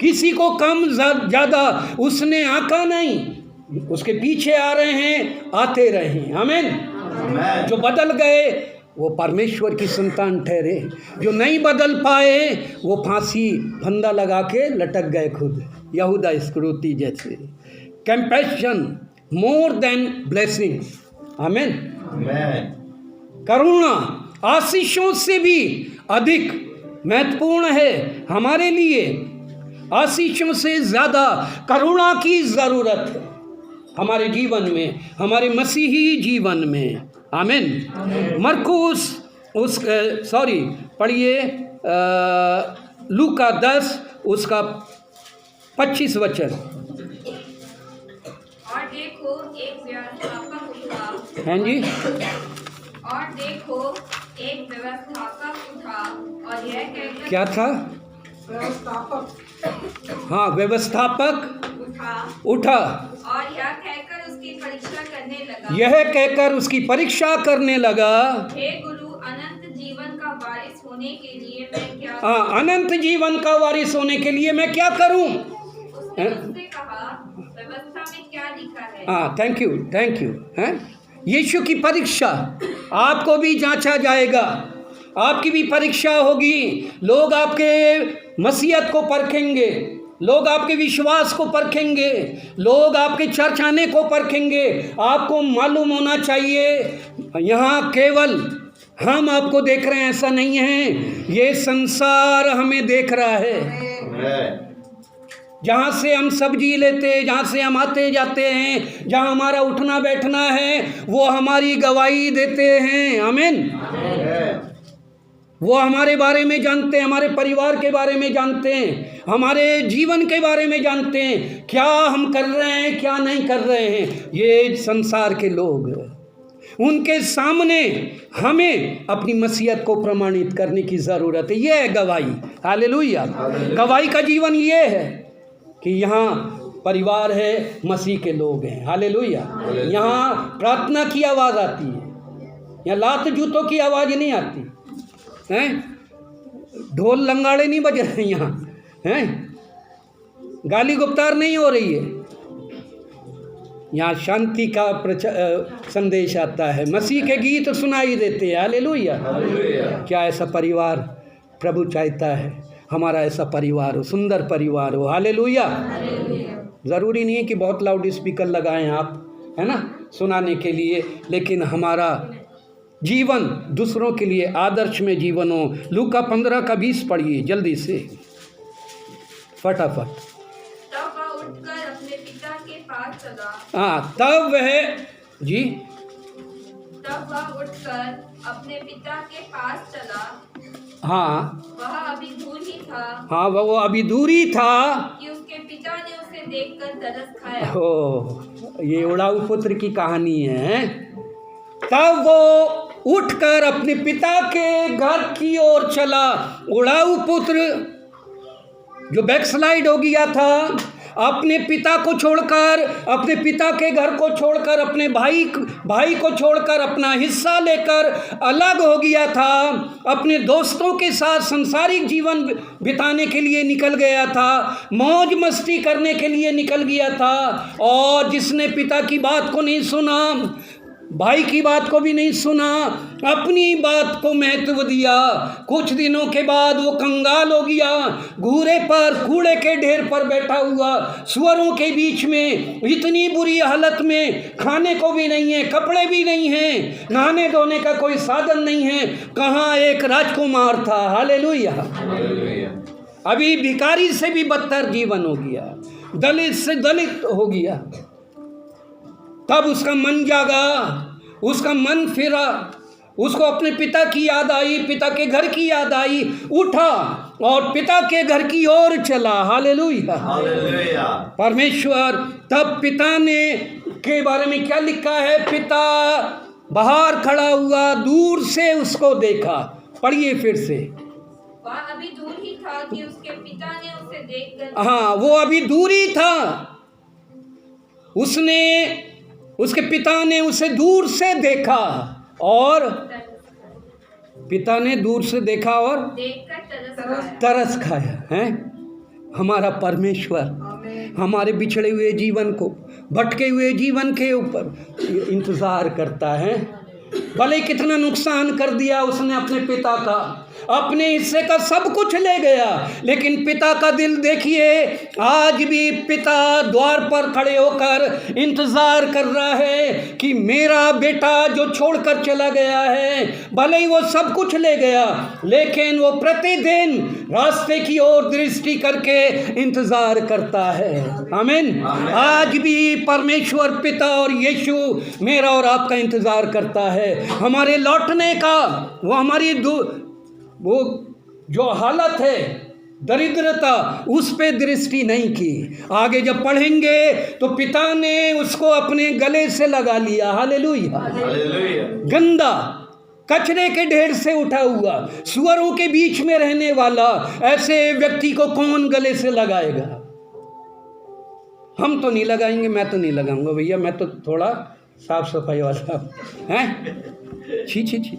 किसी को कम ज़्यादा उसने आंका नहीं। उसके पीछे आ रहे हैं, आते रहे। आमीन। जो बदल गए वो परमेश्वर की संतान ठहरे, जो नहीं बदल पाए वो फांसी फंदा लगा के लटक गए खुद, यहूदा इस्करियोती जैसे। Compassion more than blessings. आमीन। करुणा आशीषों से भी अधिक महत्वपूर्ण है हमारे लिए। आशीषों से ज़्यादा करुणा की ज़रूरत है हमारे जीवन में, हमारे मसीही जीवन में। आमीन। मरकुस पढ़िए लूका 10 उसका 25 वचन। और देखो एक व्यवस्थापक उठा। हैं जी। और देखो एक व्यवस्थापक उठा और यह कहकर, क्या था? हाँ, व्यवस्थापक उठा और यह कहकर उसकी परीक्षा करने लगा। यह कहकर उसकी परीक्षा करने लगा, हे गुरु, अनंत जीवन का वारिस होने के लिए मैं क्या अनंत जीवन का वारिस होने के लिए मैं क्या करूं? उसने उससे कहा, व्यवस्था में क्या लिखा है? हाँ, थैंक यू। हैं यीशु की परीक्षा आपको भी जांचा जाएगा, आपकी भी परीक्षा होगी। लोग आपके मसीहत को परखेंगे, लोग आपके विश्वास को परखेंगे, लोग आपके चर्च आने को परखेंगे। आपको मालूम होना चाहिए यहाँ केवल हम आपको देख रहे हैं ऐसा नहीं है, ये संसार हमें देख रहा है। जहाँ से हम सब्जी लेते, जहाँ से हम आते जाते हैं, जहाँ हमारा उठना बैठना है, वो हमारी गवाही देते हैं। आमीन। वो हमारे बारे में जानते हैं, हमारे परिवार के बारे में जानते हैं, हमारे जीवन के बारे में जानते हैं, क्या हम कर रहे हैं क्या नहीं कर रहे हैं। ये संसार के लोग, उनके सामने हमें अपनी मसीहत को प्रमाणित करने की ज़रूरत है। ये है गवाही। हालेलुया। गवाही का जीवन ये है कि यहाँ परिवार है, मसीह के लोग हैं। हालेलुया। यहाँ प्रार्थना की आवाज़ आती है, यहाँ लात जूतों की आवाज़ नहीं आती हैं, ढोल लंगाड़े नहीं बज रहे यहाँ हैं, गाली गुप्तार नहीं हो रही है। यहाँ शांति का संदेश आता है, मसीह के गीत सुनाई देते हैं। हालेलुया। क्या ऐसा परिवार प्रभु चाहता है? हमारा ऐसा परिवार हो, सुंदर परिवार हो। हालेलुया। ज़रूरी नहीं है कि बहुत लाउड स्पीकर लगाएं आप, है ना, सुनाने के लिए, लेकिन हमारा जीवन दूसरों के लिए आदर्श में जीवन हो। लूका 15:20 पढ़िए जल्दी से, फटाफट। तब वह उठकर अपने पिता के पास चला। हाँ, तब वह जी तब वह उठकर अपने पिता के पास चला। हाँ, वह अभी दूर ही था। हाँ, वो अभी दूरी था कि उसके पिता ने उसे देखकर तरस खाया। ओ, ये उड़ाऊ पुत्र की कहानी है। तब वो उठकर अपने पिता के घर की ओर चला। उड़ाऊ पुत्र जो बैकस्लाइड हो गया था, अपने पिता को छोड़कर, अपने पिता के घर को छोड़कर, अपने भाई को छोड़कर, अपना हिस्सा लेकर अलग हो गया था, अपने दोस्तों के साथ संसारिक जीवन बिताने के लिए निकल गया था, मौज मस्ती करने के लिए निकल गया था। और जिसने पिता की बात को नहीं सुना, भाई की बात को भी नहीं सुना, अपनी बात को महत्व दिया, कुछ दिनों के बाद वो कंगाल हो गया, घूरे पर, कूड़े के ढेर पर बैठा हुआ, सुअरों के बीच में, इतनी बुरी हालत में, खाने को भी नहीं है, कपड़े भी नहीं हैं, नहाने धोने का कोई साधन नहीं है। कहाँ एक राजकुमार था। हालेलुया। अभी भिखारी से भी बदतर जीवन हो गया, दलित से दलित हो गया। तब उसका मन जागा, उसका मन फिरा, उसको अपने पिता की याद आई, पिता के घर की याद आई, उठा और पिता के घर की ओर चला। हालेलुया। परमेश्वर, तब पिता ने के बारे में क्या लिखा है? पिता बाहर खड़ा हुआ, दूर से उसको देखा। पढ़िए फिर से। वह अभी दूर ही था कि उसके पिता ने उसे देखकर, हाँ, वो अभी दूर ही था, उसके पिता ने उसे दूर से देखा, और पिता ने दूर से देखा और देखकर तरस खाया है। हमारा परमेश्वर हमारे बिछड़े हुए जीवन को, भटके हुए जीवन के ऊपर इंतज़ार करता है। भले कितना नुकसान कर दिया उसने अपने पिता का, अपने हिस्से का सब कुछ ले गया, लेकिन पिता का दिल देखिए, आज भी पिता द्वार पर खड़े होकर इंतज़ार कर रहा है कि मेरा बेटा जो छोड़कर चला गया है, भले ही वो सब कुछ ले गया, लेकिन वो प्रतिदिन रास्ते की ओर दृष्टि करके इंतज़ार करता है। आमीन। आज भी परमेश्वर पिता और यीशु मेरा और आपका इंतज़ार करता है, हमारे लौटने का। वो हमारी वो जो हालत है, दरिद्रता, उस पे दृष्टि नहीं की। आगे जब पढ़ेंगे तो पिता ने उसको अपने गले से लगा लिया। हालेलुया। गंदा, कचरे के ढेर से उठा हुआ, सुअरों के बीच में रहने वाला ऐसे व्यक्ति को कौन गले से लगाएगा? हम तो नहीं लगाएंगे, मैं तो नहीं लगाऊंगा भैया, मैं तो थोड़ा साफ सफाई वाला हैं। छी छी छी।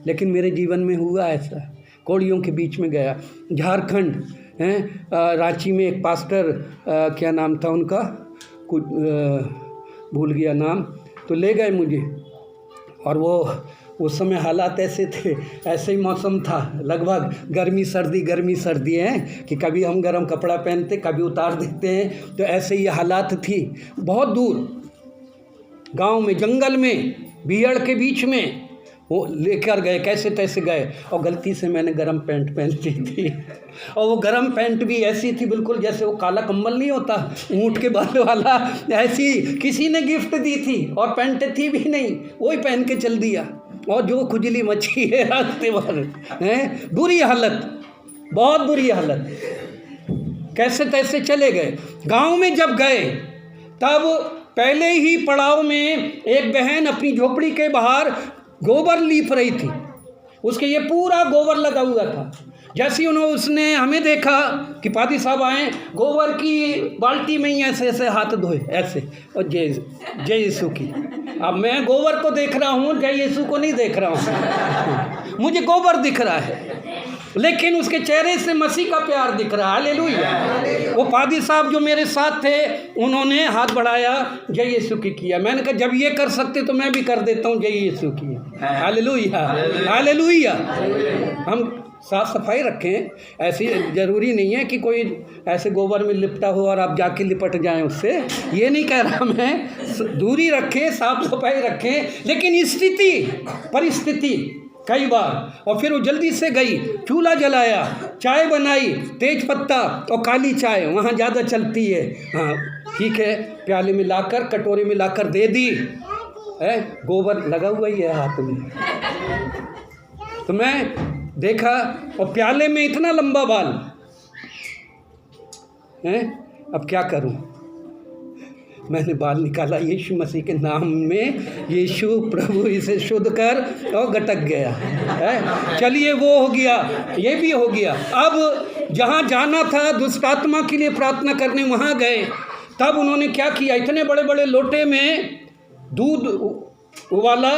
लेकिन मेरे जीवन में हुआ ऐसा, कौड़ियों के बीच में गया, झारखंड हैं, रांची में एक पास्टर, क्या नाम था उनका, कुछ भूल गया नाम, तो ले गए मुझे, और वो उस समय हालात ऐसे थे, ऐसे ही मौसम था, लगभग गर्मी सर्दी है कि कभी हम गर्म कपड़ा पहनते, कभी उतार देते हैं, तो ऐसे ही हालात थी। बहुत दूर गांव में, जंगल में, भीड़ के बीच में वो लेकर गए, कैसे तैसे गए, और गलती से मैंने गर्म पैंट पहन ली थी, और वो गर्म पैंट भी ऐसी थी बिल्कुल जैसे वो काला कंबल नहीं होता ऊँट के बाल वाला, ऐसी किसी ने गिफ्ट दी थी, और पैंट थी भी नहीं, वही पहन के चल दिया, और जो खुजली मची है रास्ते भर हैं, बुरी हालत, बहुत बुरी हालत, कैसे तैसे चले गए। गांव में जब गए तब पहले ही पड़ाव में एक बहन अपनी झोपड़ी के बाहर गोबर लीप रही थी, उसके ये पूरा गोबर लगा हुआ था। जैसे ही उसने हमें देखा कि पादी साहब आए, गोबर की बाल्टी में ही ऐसे ऐसे हाथ धोए ऐसे, और जय यीशु की। अब मैं गोबर को देख रहा हूँ, जय यीशु को नहीं देख रहा हूँ, मुझे गोबर दिख रहा है, लेकिन उसके चेहरे से मसीह का प्यार दिख रहा है। हालेलुया। वो पादी साहब जो मेरे साथ थे, उन्होंने हाथ बढ़ाया, जय यीशु की किया। मैंने कहा जब ये कर सकते तो मैं भी कर देता हूँ, जय यीशु की। Hallelujah, hallelujah. हम साफ सफाई रखें, ऐसी ज़रूरी नहीं है कि कोई ऐसे गोबर में लिपटा हो और आप जाके लिपट जाएं उससे, ये नहीं कह रहा मैं। दूरी रखें, साफ सफाई रखें, लेकिन स्थिति परिस्थिति कई बार। और फिर वो जल्दी से गई, चूल्हा जलाया, चाय बनाई, तेज पत्ता और काली चाय वहाँ ज़्यादा चलती है, हाँ ठीक है, प्याले में लाकर, कटोरे में लाकर दे दी, है गोबर लगा हुआ ही है हाथ में। तो मैं देखा, और प्याले में इतना लंबा बाल है, अब क्या करूं? मैंने बाल निकाला, यीशु मसीह के नाम में, यीशु प्रभु इसे शुद्ध कर, और गटक गया है। चलिए वो हो गया, ये भी हो गया। अब जहाँ जाना था दुष्ट आत्मा के लिए प्रार्थना करने, वहाँ गए। तब उन्होंने क्या किया, इतने बड़े बड़े लोटे में दूध उबाला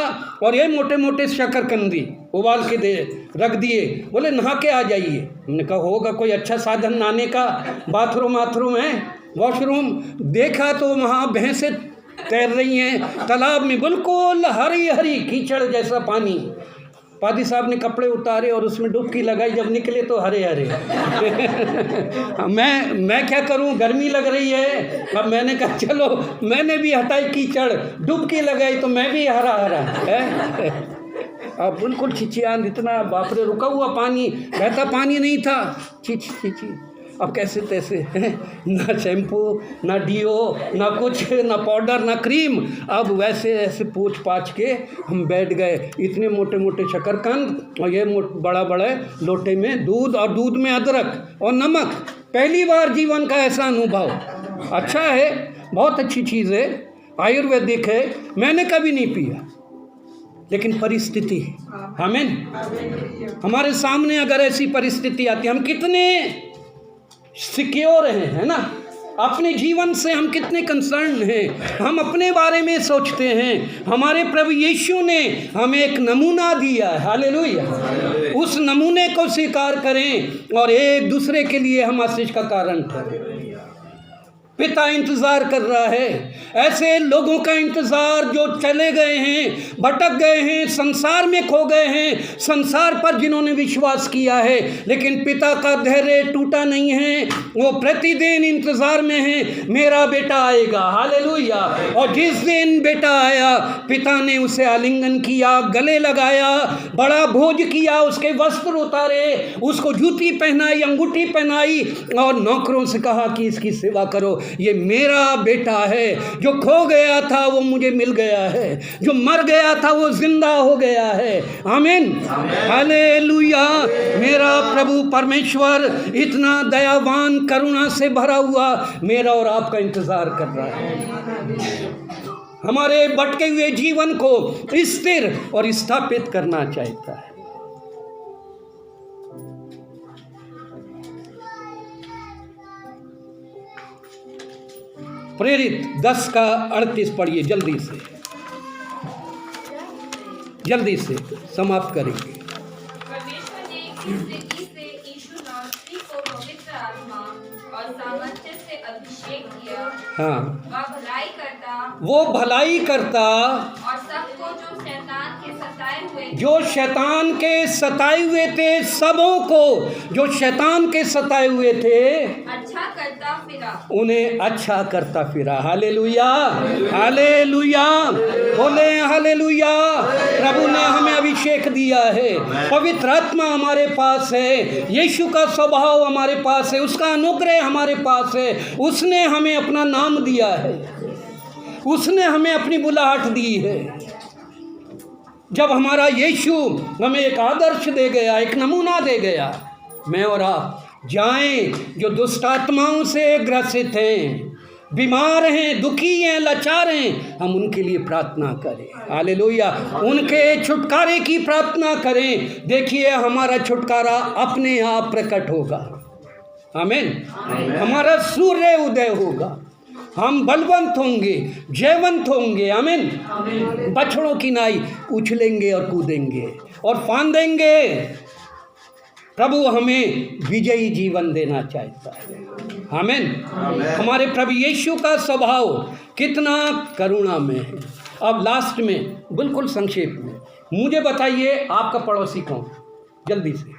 और ये मोटे मोटे शकरकंदी उबाल के दे रख दिए, बोले नहा के आ जाइए। हमने कहा होगा कोई अच्छा साधन नहाने का, बाथरूम है, वॉशरूम। देखा तो वहाँ भैंसें तैर रही हैं तालाब में, बिल्कुल हरी हरी कीचड़ जैसा पानी। पादी साहब ने कपड़े उतारे और उसमें डुबकी लगाई, जब निकले तो हरे हरे। मैं क्या करूं, गर्मी लग रही है। अब मैंने कहा चलो, मैंने भी हटाई कीचड़, डुबकी लगाई तो मैं भी हरा हरा है। अब बिल्कुल छिछियान, इतना बाप रे, रुका हुआ पानी, बहता पानी नहीं था, छिछी। अब कैसे तैसे, ना शैम्पू, ना डीओ, ना कुछ, ना पाउडर, ना क्रीम। अब वैसे ऐसे पूछ पाछ के हम बैठ गए। इतने मोटे मोटे शकरकंद और ये बड़ा बड़ा लोटे में दूध, और दूध में अदरक और नमक। पहली बार जीवन का ऐसा अनुभव। अच्छा है, बहुत अच्छी चीज़ है, आयुर्वेदिक है, मैंने कभी नहीं पिया, लेकिन परिस्थिति, आमीन, हमारे सामने अगर ऐसी परिस्थिति आती, हम कितने सिक्योर हैं, है ना, अपने जीवन से हम कितने कंसर्न हैं, हम अपने बारे में सोचते हैं। हमारे प्रभु यीशु ने हमें एक नमूना दिया है, हालेलुया। उस नमूने को स्वीकार करें और एक दूसरे के लिए हम आशीष का कारण करें। पिता इंतज़ार कर रहा है, ऐसे लोगों का इंतज़ार जो चले गए हैं, भटक गए हैं, संसार में खो गए हैं, संसार पर जिन्होंने विश्वास किया है, लेकिन पिता का धैर्य टूटा नहीं है। वो प्रतिदिन इंतज़ार में है, मेरा बेटा आएगा, हालेलुया। और जिस दिन बेटा आया, पिता ने उसे आलिंगन किया, गले लगाया, बड़ा भोज किया, उसके वस्त्र उतारे, उसको जूती पहनाई, अंगूठी पहनाई, और नौकरों से कहा कि इसकी सेवा करो, ये मेरा बेटा है। जो खो गया था वो मुझे मिल गया है, जो मर गया था वो जिंदा हो गया है। आमीन, हालेलुया। मेरा प्रभु परमेश्वर इतना दयावान, करुणा से भरा हुआ मेरा और आपका इंतजार कर रहा है। हमारे भटके हुए जीवन को स्थिर और स्थापित करना चाहता है। प्रेरित 10 का 38 पढ़िए, जल्दी से समाप्त करेंगे। परमेश्वर ने इस रीति से यीशु नासरी को पवित्र आत्मा और सामर्थ्य से अभिषेक किया। हाँ, वो भलाई करता और सबको जो शैतान के सताए हुए जो शैतान के सताए हुए थे, सबों को जो शैतान के सताए हुए थे अच्छा करता फिरा, उन्हें अच्छा करता फिरा। हालेलुया, हालेलुया, बोले हालेलुया। प्रभु ने हमें अभिषेक दिया है, पवित्र आत्मा हमारे पास है, यीशु का स्वभाव हमारे पास है, उसका अनुग्रह हमारे पास है, उसने हमें अपना नाम दिया है, उसने हमें अपनी बुलाहट दी है। जब हमारा यीशु हमें एक आदर्श दे गया, एक नमूना दे गया, मैं और आप जाएं, जो दुष्ट आत्माओं से ग्रसित हैं, बीमार हैं, दुखी हैं, लाचार हैं, हम उनके लिए प्रार्थना करें। हालेलुया, उनके छुटकारे की प्रार्थना करें। देखिए हमारा छुटकारा अपने आप प्रकट होगा। आमीन। हमारा सूर्य उदय होगा, हम बलवंत होंगे, जयवंत होंगे। आमीन। बछड़ों की नाई उछलेंगे और कूदेंगे और फांदेंगे। प्रभु हमें विजयी जीवन देना चाहता है। आमीन। हमारे प्रभु यीशु का स्वभाव कितना करुणामय है। अब लास्ट में बिल्कुल संक्षेप में मुझे बताइए, आपका पड़ोसी कौन? जल्दी से,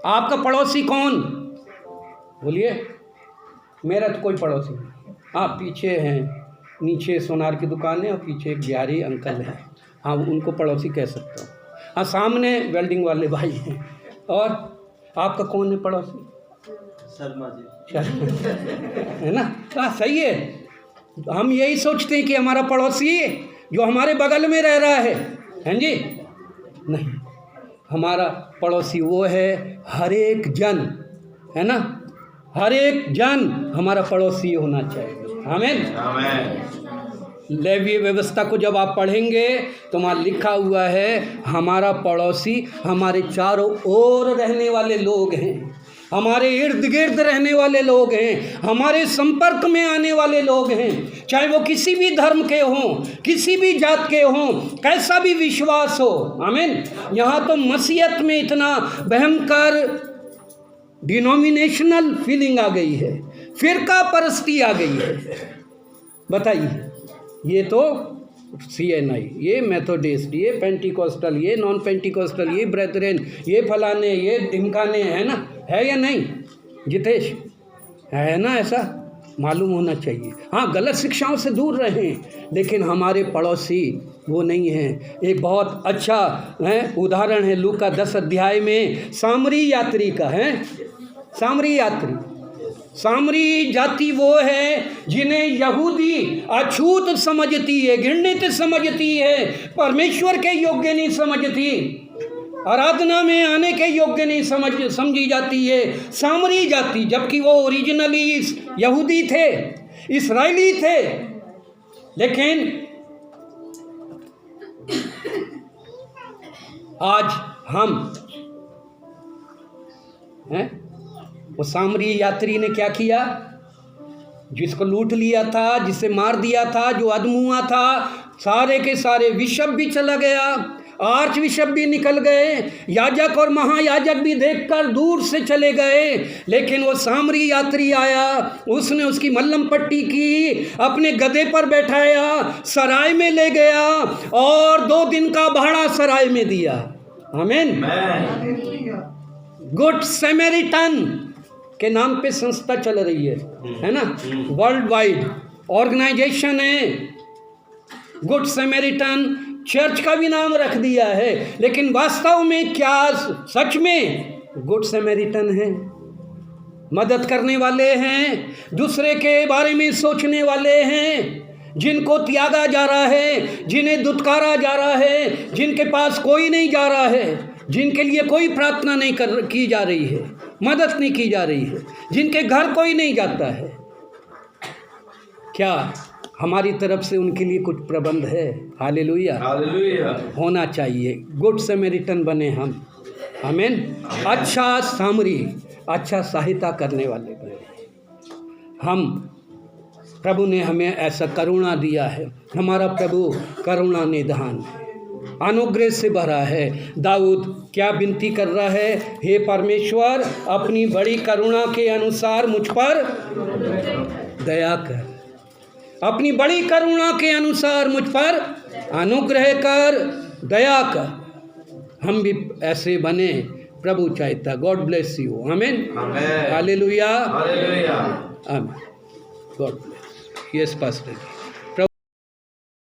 आपका पड़ोसी कौन? बोलिए। मेरा तो कोई पड़ोसी नहीं। हाँ, पीछे हैं, नीचे सोनार की दुकान है और पीछे एक बिहारी अंकल है। हाँ, उनको पड़ोसी कह सकता हूँ। हाँ, सामने वेल्डिंग वाले भाई हैं। और आपका कौन है पड़ोसी? शर्मा जी। है ना? हाँ, सही है। हम यही सोचते हैं कि हमारा पड़ोसी जो हमारे बगल में रह रहा है जी? नहीं, हमारा पड़ोसी वो है हर एक जन, है ना? हर एक जन हमारा पड़ोसी होना चाहिए। आमीन। लेवीय व्यवस्था को जब आप पढ़ेंगे तो वहाँ लिखा हुआ है, हमारा पड़ोसी हमारे चारों ओर रहने वाले लोग हैं, हमारे इर्द गिर्द रहने वाले लोग हैं, हमारे संपर्क में आने वाले लोग हैं, चाहे वो किसी भी धर्म के हों, किसी भी जात के हों, कैसा भी विश्वास हो। आमीन। यहाँ तो मसीहत में इतना भयंकर डिनोमिनेशनल फीलिंग आ गई है, फिरका परस्ती आ गई है। बताइए, ये तो CNI, ये मेथोडिस्ट, ये पेंटिकोस्टल, ये नॉन पेंटिकोस्टल, ये ब्रेथरेन, ये फलाने, ये ढिमकाने, है ना? है या नहीं जितेश? है ना? ऐसा मालूम होना चाहिए। हाँ, गलत शिक्षाओं से दूर रहें, लेकिन हमारे पड़ोसी वो नहीं है। एक बहुत अच्छा उदाहरण है लूका 10 अध्याय में सामरी यात्री का है। सामरी यात्री, सामरी जाति वो है जिन्हें यहूदी अछूत समझती है, घृणित समझती है, परमेश्वर के योग्य नहीं समझती, आराधना में आने के योग्य नहीं समझी जाती है। सामरी जाति, जबकि वो ओरिजिनली यहूदी थे, इस्राएली थे, लेकिन आज हम हैं, वो सामरी यात्री ने क्या किया? जिसको लूट लिया था, जिसे मार दिया था, जो अधमुआ था, सारे के सारे बिशप भी चला गया, आर्च बिशप भी निकल गए, याजक और महायाजक भी देखकर दूर से चले गए, लेकिन वो सामरी यात्री आया, उसने उसकी मल्लम पट्टी की, अपने गधे पर बैठाया, सराय में ले गया और 2 दिन का भाड़ा सराय में दिया। आमीन। गुड सैमरिटन के नाम पे संस्था चल रही है ना? वर्ल्ड वाइड ऑर्गेनाइजेशन है। गुड सैमरिटन चर्च का भी नाम रख दिया है, लेकिन वास्तव में क्या सच में गुड सैमरिटन है? मदद करने वाले हैं, दूसरे के बारे में सोचने वाले हैं, जिनको त्यागा जा रहा है, जिन्हें दुत्कारा जा रहा है, जिनके पास कोई नहीं जा रहा है, जिनके लिए कोई प्रार्थना नहीं की जा रही है, मदद नहीं की जा रही है, जिनके घर कोई नहीं जाता है। क्या हमारी तरफ से उनके लिए कुछ प्रबंध है? Hallelujah, hallelujah. होना चाहिए। गुड सैमरिटन बने हम। आमीन। अच्छा सामरी, अच्छा सहायता करने वाले बने हम। प्रभु ने हमें ऐसा करुणा दिया है। हमारा प्रभु करुणा निधान है, अनुग्रह से भरा है। दाऊद क्या विनती कर रहा है? हे परमेश्वर, अपनी बड़ी करुणा के अनुसार मुझ पर दया कर, अपनी बड़ी करुणा के अनुसार मुझ पर अनुग्रह कर, दया कर। हम भी ऐसे बने, प्रभु चाहता। God bless you. आमीन। Amen. हालेलुया। Hallelujah. आमीन। God bless. यस पास्टर जी।